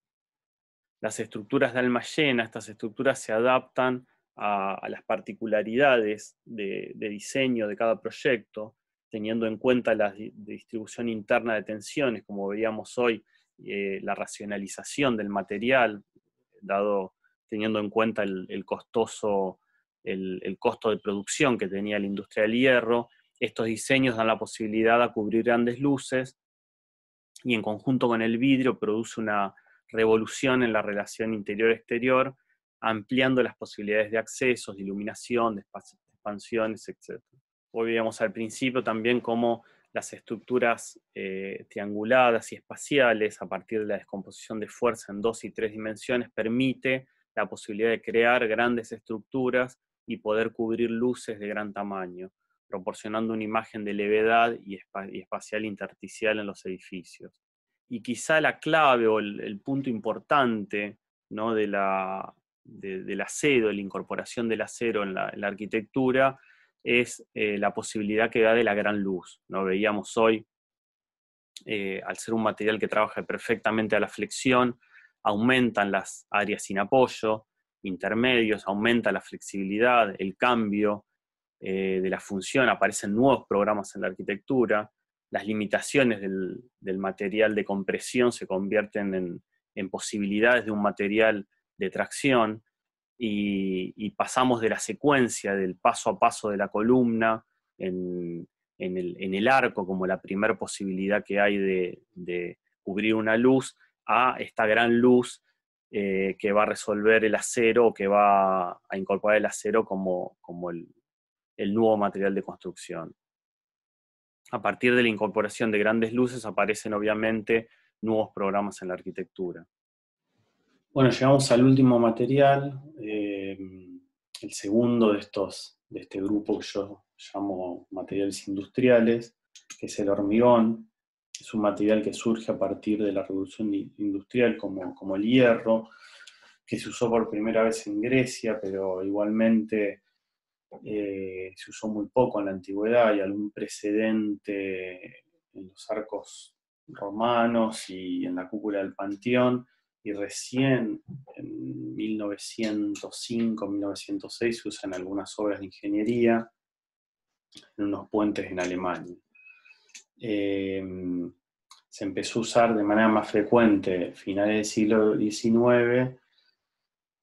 Las estructuras de alma llena, estas estructuras se adaptan a las particularidades de diseño de cada proyecto, teniendo en cuenta la distribución interna de tensiones, como veíamos hoy, la racionalización del material, teniendo en cuenta el costo de producción que tenía la industria del hierro. Estos diseños dan la posibilidad de cubrir grandes luces, y en conjunto con el vidrio produce una revolución en la relación interior-exterior, ampliando las posibilidades de accesos, de iluminación, de expansiones, etc. Hoy veíamos al principio también cómo las estructuras trianguladas y espaciales, a partir de la descomposición de fuerza en 2 y 3 dimensiones, permite la posibilidad de crear grandes estructuras y poder cubrir luces de gran tamaño, proporcionando una imagen de levedad y espacial intersticial en los edificios. Y quizá la clave o el punto importante, ¿no? del acero, de la incorporación del acero en la arquitectura, es la posibilidad que da de la gran luz, ¿no? Veíamos hoy, al ser un material que trabaja perfectamente a la flexión, aumentan las áreas sin apoyo, intermedios, aumenta la flexibilidad, el cambio de la función, aparecen nuevos programas en la arquitectura, las limitaciones del material de compresión se convierten en posibilidades de un material de tracción, y pasamos de la secuencia del paso a paso de la columna en el arco como la primera posibilidad que hay de cubrir una luz, a esta gran luz que va a resolver el acero, o que va a incorporar el acero como el nuevo material de construcción. A partir de la incorporación de grandes luces aparecen obviamente nuevos programas en la arquitectura. Bueno, llegamos al último material, el segundo de este grupo que yo llamo materiales industriales, que es el hormigón. Es un material que surge a partir de la revolución industrial como el hierro. que se usó por primera vez en Grecia, pero igualmente se usó muy poco en la antigüedad. Hay algún precedente en los arcos romanos y en la cúpula del Panteón, y recién en 1905-1906 se usan algunas obras de ingeniería en unos puentes en Alemania. Se empezó a usar de manera más frecuente a finales del siglo XIX,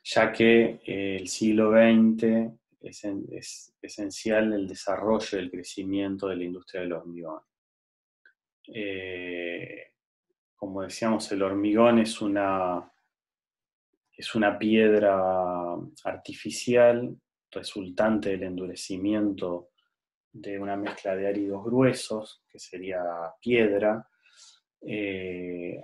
ya que el siglo XX es esencial el desarrollo y el crecimiento de la industria del hormigón. Como decíamos, el hormigón es una piedra artificial resultante del endurecimiento de una mezcla de áridos gruesos, que sería piedra,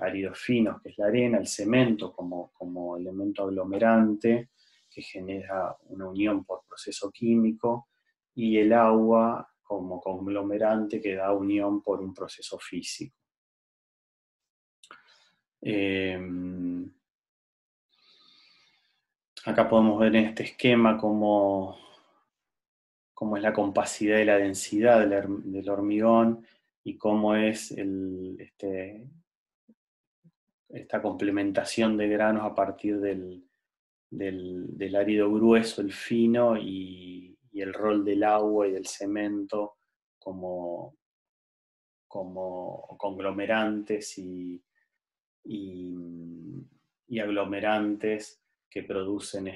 áridos finos, que es la arena, el cemento como elemento aglomerante, que genera una unión por proceso químico, y el agua como conglomerante que da unión por un proceso físico. Acá podemos ver en este esquema cómo es la compacidad y la densidad del hormigón, y cómo es esta complementación de granos a partir del árido grueso, el fino, y el rol del agua y del cemento como conglomerantes y aglomerantes que producen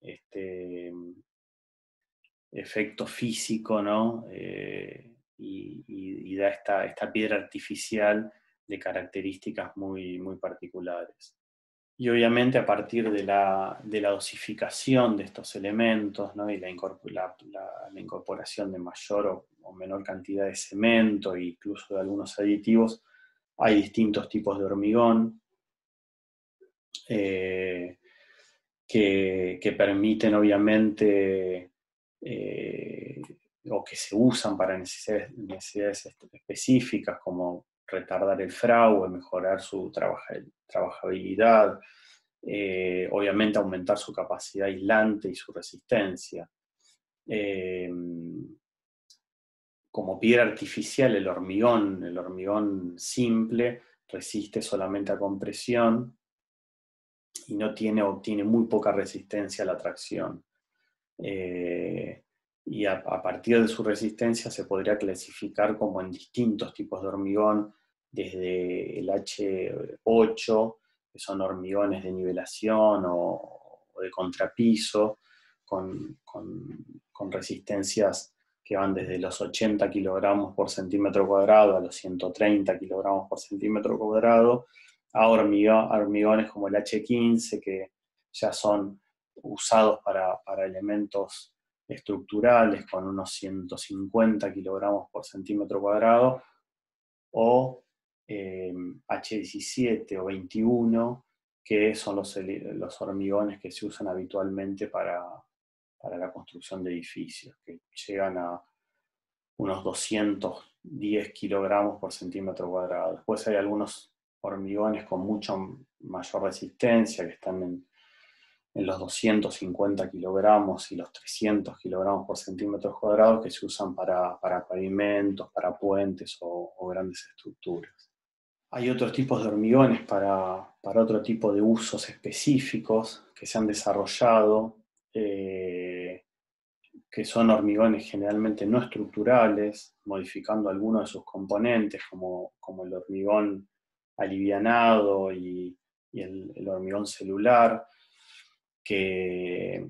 este efecto físico, ¿no? Y da esta piedra artificial de características muy, muy particulares. Y obviamente a partir de la dosificación de estos elementos, ¿no? Y la incorporación de mayor o menor cantidad de cemento e incluso de algunos aditivos, hay distintos tipos de hormigón que permiten obviamente o que se usan para necesidades específicas, como retardar el fraude, mejorar su trabajabilidad, obviamente aumentar su capacidad aislante y su resistencia. Como piedra artificial, el hormigón simple resiste solamente a compresión y o tiene muy poca resistencia a la tracción. Y a partir de su resistencia se podría clasificar como en distintos tipos de hormigón, desde el H8, que son hormigones de nivelación o de contrapiso, con resistencias que van desde los 80 kilogramos por centímetro cuadrado a los 130 kilogramos por centímetro cuadrado, a hormigones como el H15, que ya son usados para elementos estructurales con unos 150 kilogramos por centímetro cuadrado, o H17 o 21, que son los hormigones que se usan habitualmente para la construcción de edificios, que llegan a unos 210 kilogramos por centímetro cuadrado. Después hay algunos hormigones con mucho mayor resistencia, que están en los 250 kilogramos y los 300 kilogramos por centímetro cuadrado, que se usan para pavimentos, para puentes o grandes estructuras. Hay otros tipos de hormigones para otro tipo de usos específicos que se han desarrollado, que son hormigones generalmente no estructurales, modificando algunos de sus componentes, como el hormigón alivianado y el hormigón celular, que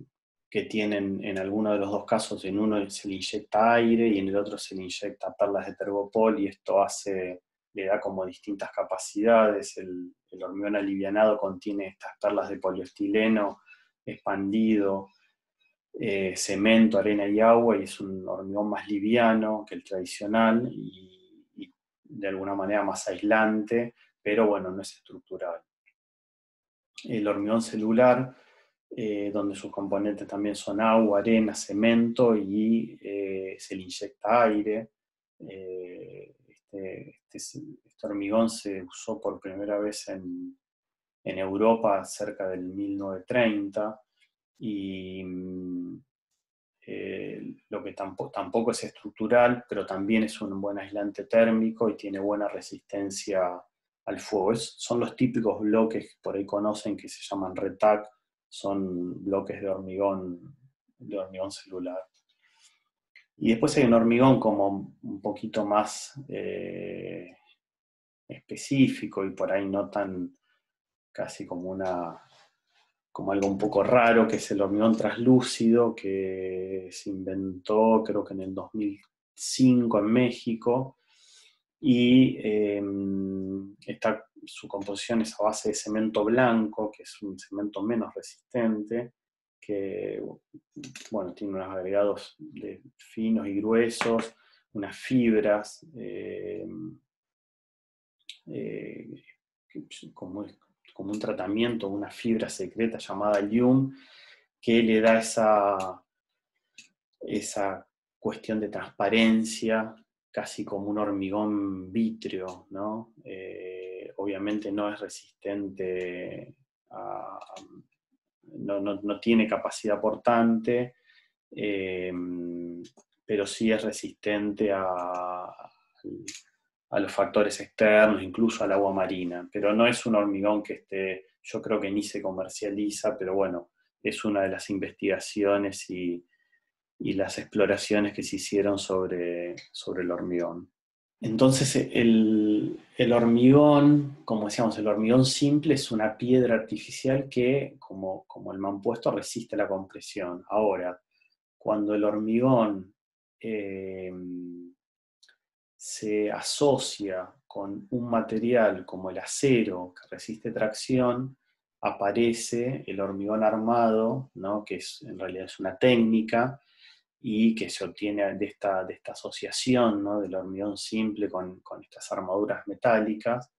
tienen en alguno de los dos casos, en uno se le inyecta aire y en el otro se le inyecta perlas de tergopol, y esto le da como distintas capacidades. El hormigón alivianado contiene estas perlas de poliestileno expandido, cemento, arena y agua, y es un hormigón más liviano que el tradicional y de alguna manera más aislante, pero bueno, no es estructural. El hormigón celular, donde sus componentes también son agua, arena, cemento, y se le inyecta aire. Este hormigón se usó por primera vez en en Europa cerca del 1930, y lo que tampoco es estructural, pero también es un buen aislante térmico y tiene buena resistencia al fuego. Son los típicos bloques que por ahí conocen que se llaman RETAC, son bloques de hormigón celular. Y después hay un hormigón como un poquito más específico y por ahí no tan casi como algo un poco raro, que es el hormigón translúcido, que se inventó creo que en el 2005 en México, y su composición es a base de cemento blanco, que es un cemento menos resistente, que bueno, tiene unos agregados finos y gruesos, unas fibras, como un tratamiento, una fibra secreta llamada LIUM, que le da esa cuestión de transparencia, casi como un hormigón vítreo, ¿no? Obviamente no es resistente no tiene capacidad portante, pero sí es resistente a los factores externos, incluso al agua marina. Pero no es un hormigón yo creo que ni se comercializa, pero bueno, es una de las investigaciones y las exploraciones que se hicieron sobre el hormigón. Entonces, el hormigón, como decíamos, el hormigón simple es una piedra artificial que, como el mampuesto, resiste la compresión. Ahora, cuando el hormigón se asocia con un material como el acero que resiste tracción, aparece el hormigón armado, ¿no? Que en realidad es una técnica y que se obtiene de esta asociación, ¿no? Del hormigón simple con estas armaduras metálicas,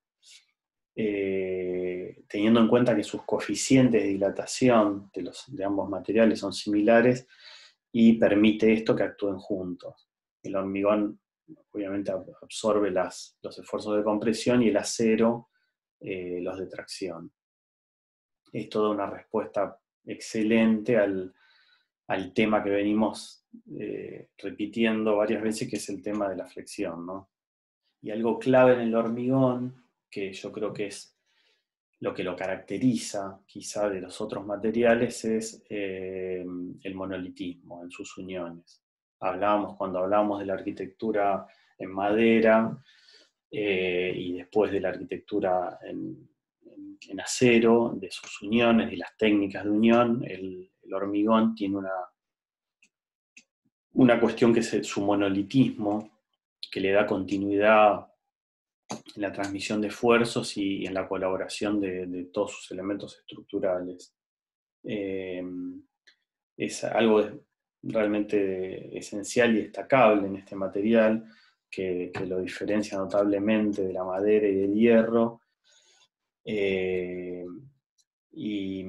teniendo en cuenta que sus coeficientes de dilatación de ambos materiales son similares y permite esto que actúen juntos. El hormigón obviamente absorbe los esfuerzos de compresión y el acero los de tracción. Es toda una respuesta excelente al tema que venimos repitiendo varias veces, que es el tema de la flexión, ¿no? Y algo clave en el hormigón, que yo creo que es lo que lo caracteriza quizá de los otros materiales, es el monolitismo en sus uniones. Cuando hablábamos de la arquitectura en madera y después de la arquitectura en acero, de sus uniones y las técnicas de unión, el hormigón tiene una cuestión que es su monolitismo, que le da continuidad en la transmisión de esfuerzos y en la colaboración de todos sus elementos estructurales. Es algo realmente esencial y destacable en este material, que lo diferencia notablemente de la madera y del hierro. Y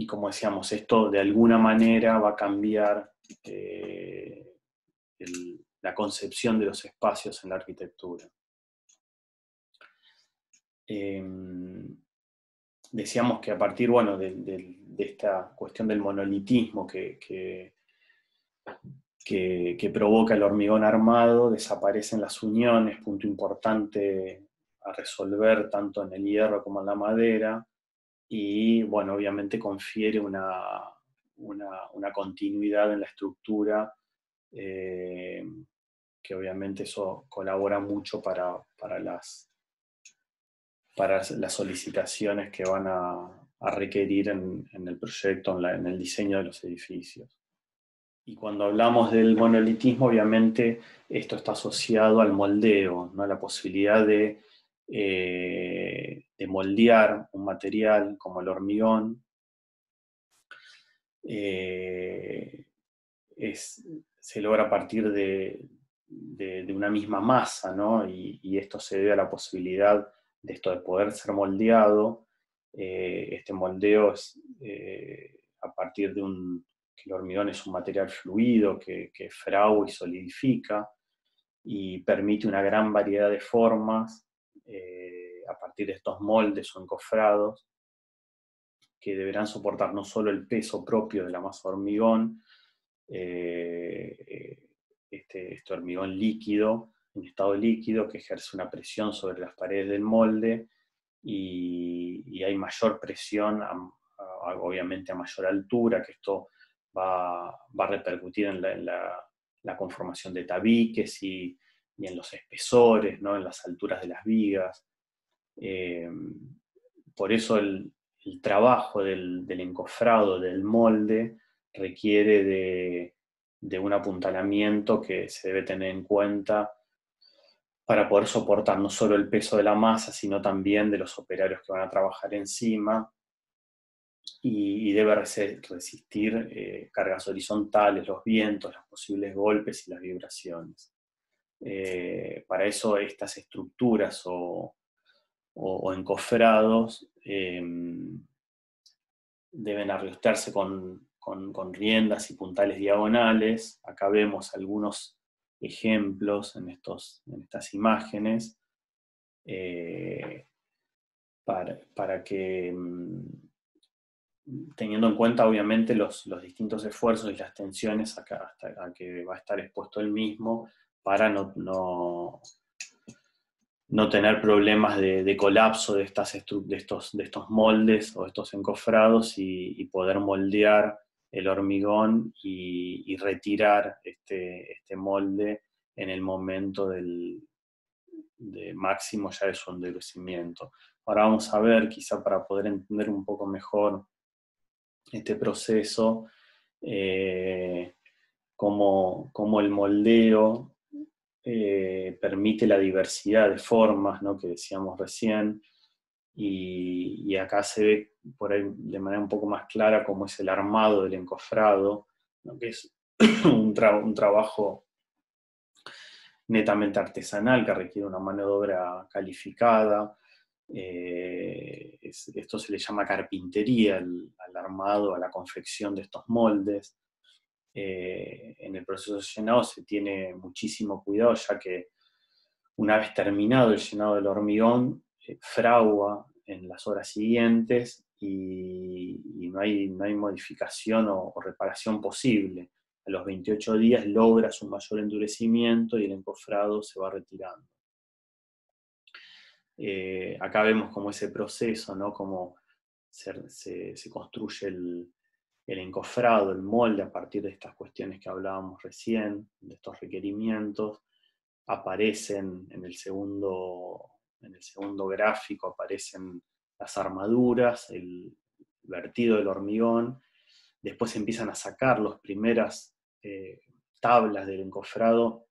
como decíamos, esto de alguna manera va a cambiar la concepción de los espacios en la arquitectura. Decíamos que a partir, bueno, de esta cuestión del monolitismo que provoca el hormigón armado, desaparecen las uniones, punto importante a resolver tanto en el hierro como en la madera, y bueno, obviamente confiere una continuidad en la estructura, que obviamente eso colabora mucho para las solicitaciones que van a requerir en el proyecto, en el diseño de los edificios. Y cuando hablamos del monolitismo, obviamente esto está asociado al moldeo, ¿no? La posibilidad de moldear un material como el hormigón se logra a partir de una misma masa, ¿no? Y esto se debe a la posibilidad de esto de poder ser moldeado. Este moldeo es a partir de que el hormigón es un material fluido que fragua y solidifica y permite una gran variedad de formas a partir de estos moldes o encofrados, que deberán soportar no solo el peso propio de la masa de hormigón, este hormigón líquido, en estado líquido, que ejerce una presión sobre las paredes del molde, y hay mayor presión, obviamente a mayor altura, que esto va a repercutir en la conformación de tabiques y en los espesores, ¿no? En las alturas de las vigas. Por eso el trabajo del encofrado del molde requiere de un apuntalamiento que se debe tener en cuenta para poder soportar no solo el peso de la masa, sino también de los operarios que van a trabajar encima, y debe resistir cargas horizontales, los vientos, los posibles golpes y las vibraciones. Para eso estas estructuras o encofrados deben ajustarse con riendas y puntales diagonales. Acá vemos algunos ejemplos en estas imágenes, para que, teniendo en cuenta obviamente los distintos esfuerzos y las tensiones hasta que va a estar expuesto el mismo, para no tener problemas de colapso de estos moldes o estos encofrados, y poder moldear el hormigón y retirar este molde en el momento de máximo ya de su endurecimiento. Ahora vamos a ver, quizá para poder entender un poco mejor este proceso, cómo el moldeo permite la diversidad de formas, ¿no? Que decíamos recién, y acá se ve por ahí de manera un poco más clara cómo es el armado del encofrado, ¿no? Que es un trabajo netamente artesanal que requiere una mano de obra calificada. Esto se le llama carpintería al armado, a la confección de estos moldes. En el proceso de llenado se tiene muchísimo cuidado, ya que una vez terminado el llenado del hormigón, fragua en las horas siguientes, y no hay modificación o reparación posible. A los 28 días logra su mayor endurecimiento y el encofrado se va retirando. Acá vemos como ese proceso, ¿no? Cómo se construye el encofrado, el molde, a partir de estas cuestiones que hablábamos recién, de estos requerimientos. Aparecen en el segundo gráfico, aparecen las armaduras, el vertido del hormigón. Después empiezan a sacar las primeras tablas del encofrado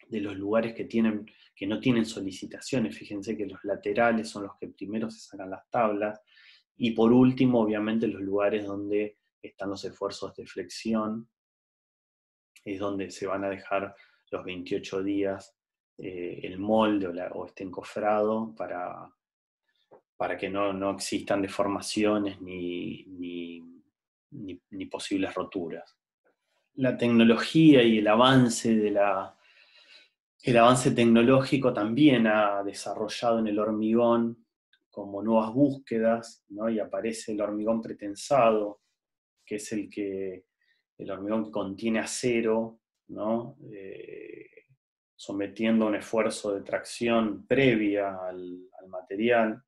de los lugares que no tienen solicitaciones. Fíjense que los laterales son los que primero se sacan las tablas, y por último, obviamente, los lugares donde están los esfuerzos de flexión, es donde se van a dejar los 28 días el molde o este encofrado, para que no existan deformaciones ni posibles roturas. La tecnología y el avance tecnológico también ha desarrollado en el hormigón como nuevas búsquedas, ¿no? Y aparece el hormigón pretensado, que es el hormigón que contiene acero, ¿no? Sometiendo a un esfuerzo de tracción previa al material,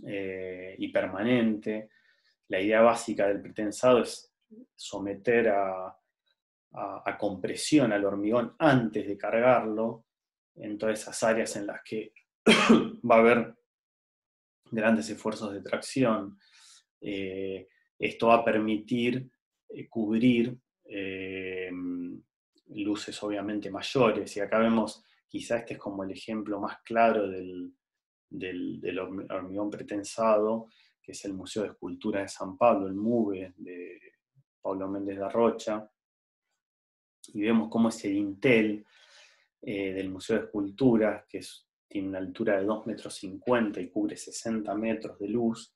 y permanente. La idea básica del pretensado es someter a compresión al hormigón antes de cargarlo, en todas esas áreas en las que va a haber grandes esfuerzos de tracción. Esto va a permitir cubrir luces obviamente mayores, y acá vemos, quizá este es como el ejemplo más claro del hormigón pretensado, que es el Museo de Escultura de San Pablo, el MUBE, de Pablo Méndez de Rocha, y vemos cómo ese dintel del Museo de Escultura, que tiene una altura de 2,50 metros y cubre 60 metros de luz,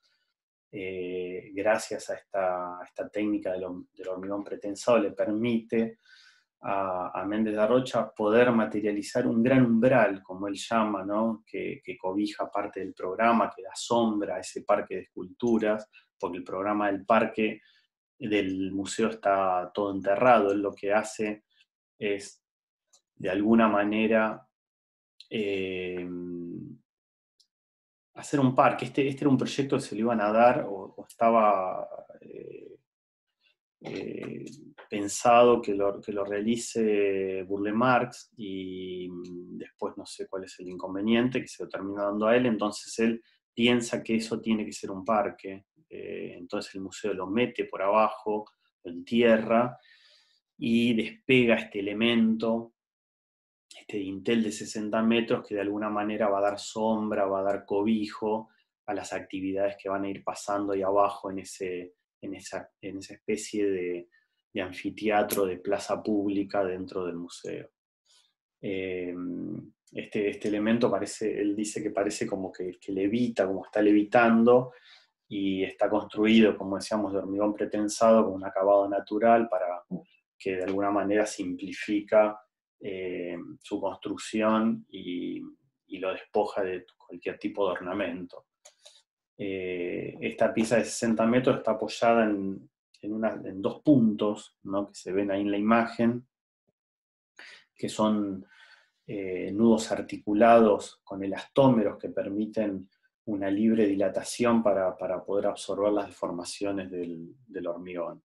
gracias a esta técnica del hormigón pretensado, le permite a Méndez de Rocha poder materializar un gran umbral, como él llama, ¿no? que cobija parte del programa, que da sombra a ese parque de esculturas, porque el programa del parque del museo está todo enterrado. Él lo que hace es, de alguna manera, hacer un parque. Este era un proyecto que se le iban a dar, o estaba pensado que lo realice Burle Marx, y después no sé cuál es el inconveniente, que se lo termina dando a él. Entonces él piensa que eso tiene que ser un parque. Entonces el museo lo mete por abajo, lo entierra, y despega este elemento, este dintel de 60 metros, que de alguna manera va a dar sombra, va a dar cobijo a las actividades que van a ir pasando ahí abajo en esa especie de anfiteatro, de plaza pública dentro del museo. Este elemento parece, él dice que parece como que levita, como está levitando, y está construido, como decíamos, de hormigón pretensado con un acabado natural, para que de alguna manera simplifica su construcción y lo despoja de cualquier tipo de ornamento. Esta pieza de 60 metros está apoyada en dos puntos, ¿no? Que se ven ahí en la imagen, que son nudos articulados con elastómeros que permiten una libre dilatación para poder absorber las deformaciones del hormigón.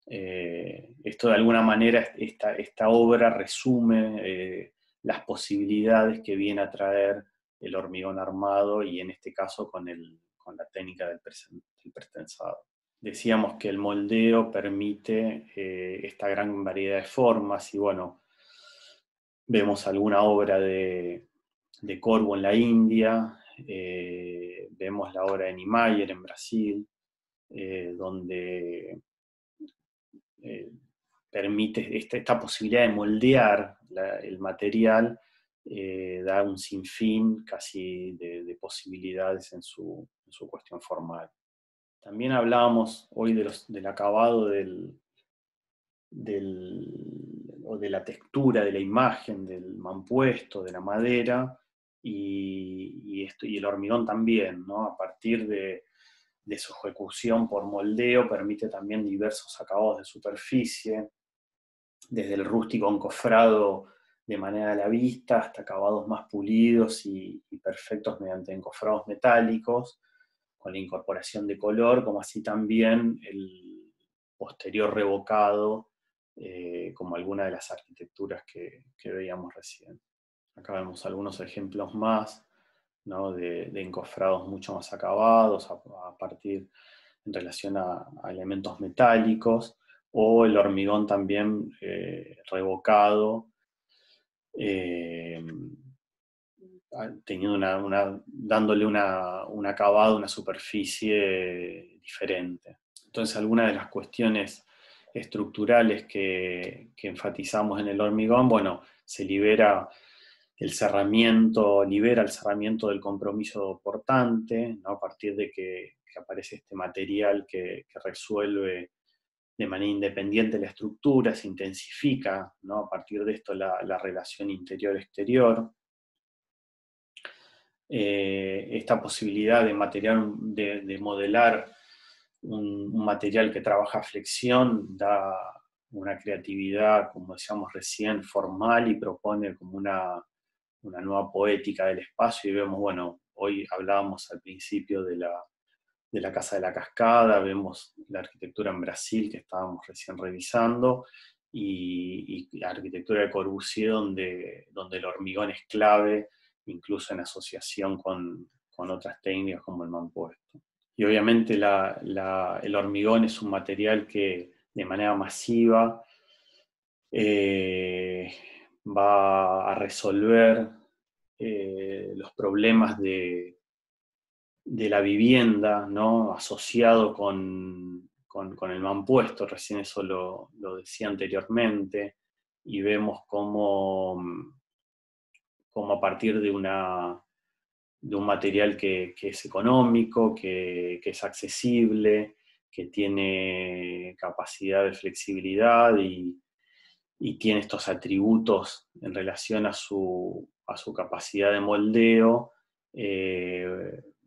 Esto de alguna manera, esta obra resume las posibilidades que viene a traer el hormigón armado, y en este caso con la técnica del pretensado. Decíamos que el moldeo permite esta gran variedad de formas, y bueno, vemos alguna obra de Corvo en la India, vemos la obra de Niemeyer en Brasil, donde permite esta posibilidad de moldear el material, da un sinfín casi de posibilidades en su cuestión formal. También hablábamos hoy del acabado o de la textura de la imagen, del mampuesto, de la madera, y el hormigón también, ¿no? A partir de su ejecución por moldeo, permite también diversos acabados de superficie, desde el rústico encofrado de manera a la vista, hasta acabados más pulidos y perfectos mediante encofrados metálicos, con la incorporación de color, como así también el posterior revocado, como alguna de las arquitecturas que veíamos recién. Acá vemos algunos ejemplos más, ¿no? de encofrados mucho más acabados, a partir en relación a elementos metálicos, o el hormigón también revocado, teniendo dándole un acabado, una superficie diferente. Entonces, algunas de las cuestiones estructurales que enfatizamos en el hormigón, bueno, se libera el cerramiento del compromiso portante, ¿no? A partir de que aparece este material que resuelve de manera independiente la estructura, se intensifica, ¿no? A partir de esto la relación interior-exterior. Esta posibilidad de modelar un material que trabaja a flexión da una creatividad, como decíamos recién, formal, y propone como una nueva poética del espacio. Y vemos, bueno, hoy hablábamos al principio de la Casa de la Cascada, vemos la arquitectura en Brasil que estábamos recién revisando, y la arquitectura de Corbusier, donde el hormigón es clave, incluso en asociación con otras técnicas como el mampuesto. Y obviamente el hormigón es un material que de manera masiva va a resolver los problemas de la vivienda, ¿no? Asociado con el mampuesto. Recién eso lo decía anteriormente, y vemos cómo a partir de un material que es económico, que es accesible, que tiene capacidad de flexibilidad y tiene estos atributos en relación a su capacidad de moldeo,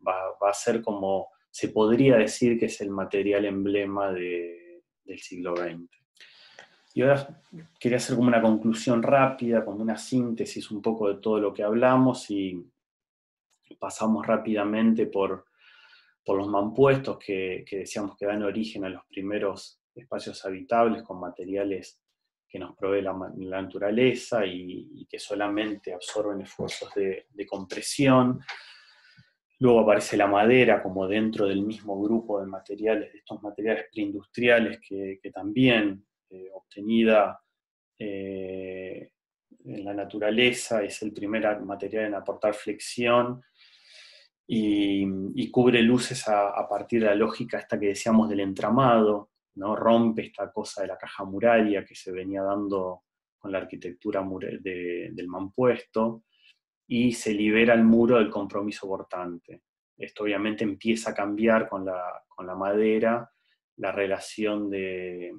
va a ser como, se podría decir que es el material emblema del siglo XX. Y ahora quería hacer como una conclusión rápida, como una síntesis un poco de todo lo que hablamos, y pasamos rápidamente por los mampuestos que decíamos que dan origen a los primeros espacios habitables con materiales que nos provee la naturaleza y que solamente absorben esfuerzos de compresión. Luego aparece la madera como dentro del mismo grupo de materiales, de estos materiales preindustriales que también obtenida en la naturaleza, es el primer material en aportar flexión y cubre luces a partir de la lógica esta que decíamos del entramado, ¿no? Rompe esta cosa de la caja muraria que se venía dando con la arquitectura del mampuesto y se libera el muro del compromiso portante. Esto obviamente empieza a cambiar con la madera, la relación de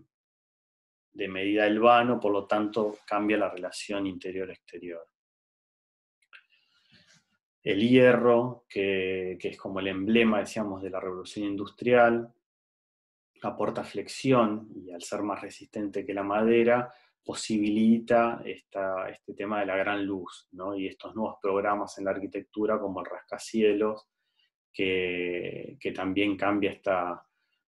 medida del vano, por lo tanto cambia la relación interior-exterior. El hierro, que es como el emblema, decíamos, de la revolución industrial, aporta flexión y al ser más resistente que la madera, posibilita este tema de la gran luz, ¿no? Y estos nuevos programas en la arquitectura como el rascacielos, que también cambia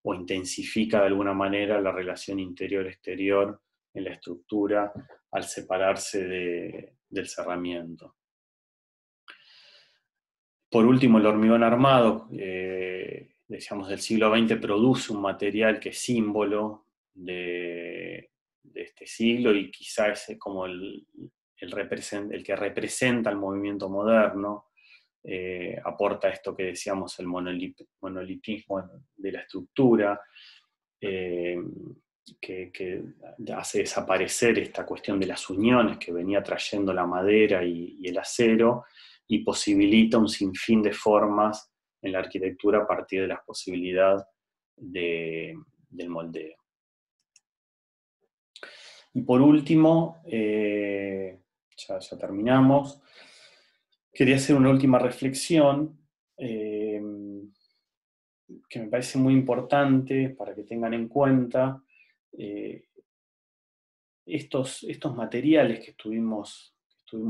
o intensifica de alguna manera la relación interior-exterior en la estructura al separarse del cerramiento. Por último, el hormigón armado, decíamos, del siglo XX, produce un material que es símbolo de este siglo y quizás es como el que representa el movimiento moderno. Aporta esto que decíamos, el monolitismo de la estructura, que hace desaparecer esta cuestión de las uniones que venía trayendo la madera y el acero, y posibilita un sinfín de formas en la arquitectura a partir de la posibilidad del moldeo. Y por último, ya terminamos, quería hacer una última reflexión que me parece muy importante para que tengan en cuenta estos materiales que estuvimos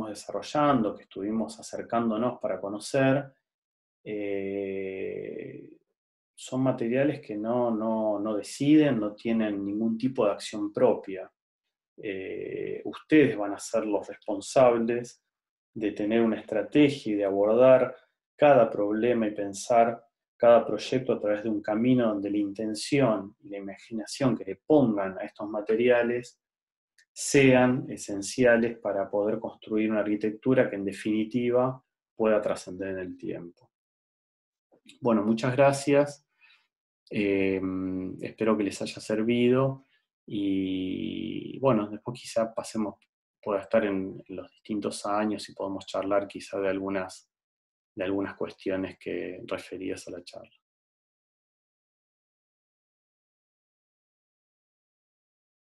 desarrollando, que estuvimos acercándonos para conocer, son materiales que no deciden, no tienen ningún tipo de acción propia. Ustedes van a ser los responsables de tener una estrategia y de abordar cada problema y pensar cada proyecto a través de un camino donde la intención y la imaginación que le pongan a estos materiales sean esenciales para poder construir una arquitectura que en definitiva pueda trascender en el tiempo. Bueno, muchas gracias. Espero que les haya servido y bueno, después quizá pueda estar en los distintos años y podemos charlar quizá de algunas cuestiones referidas a la charla.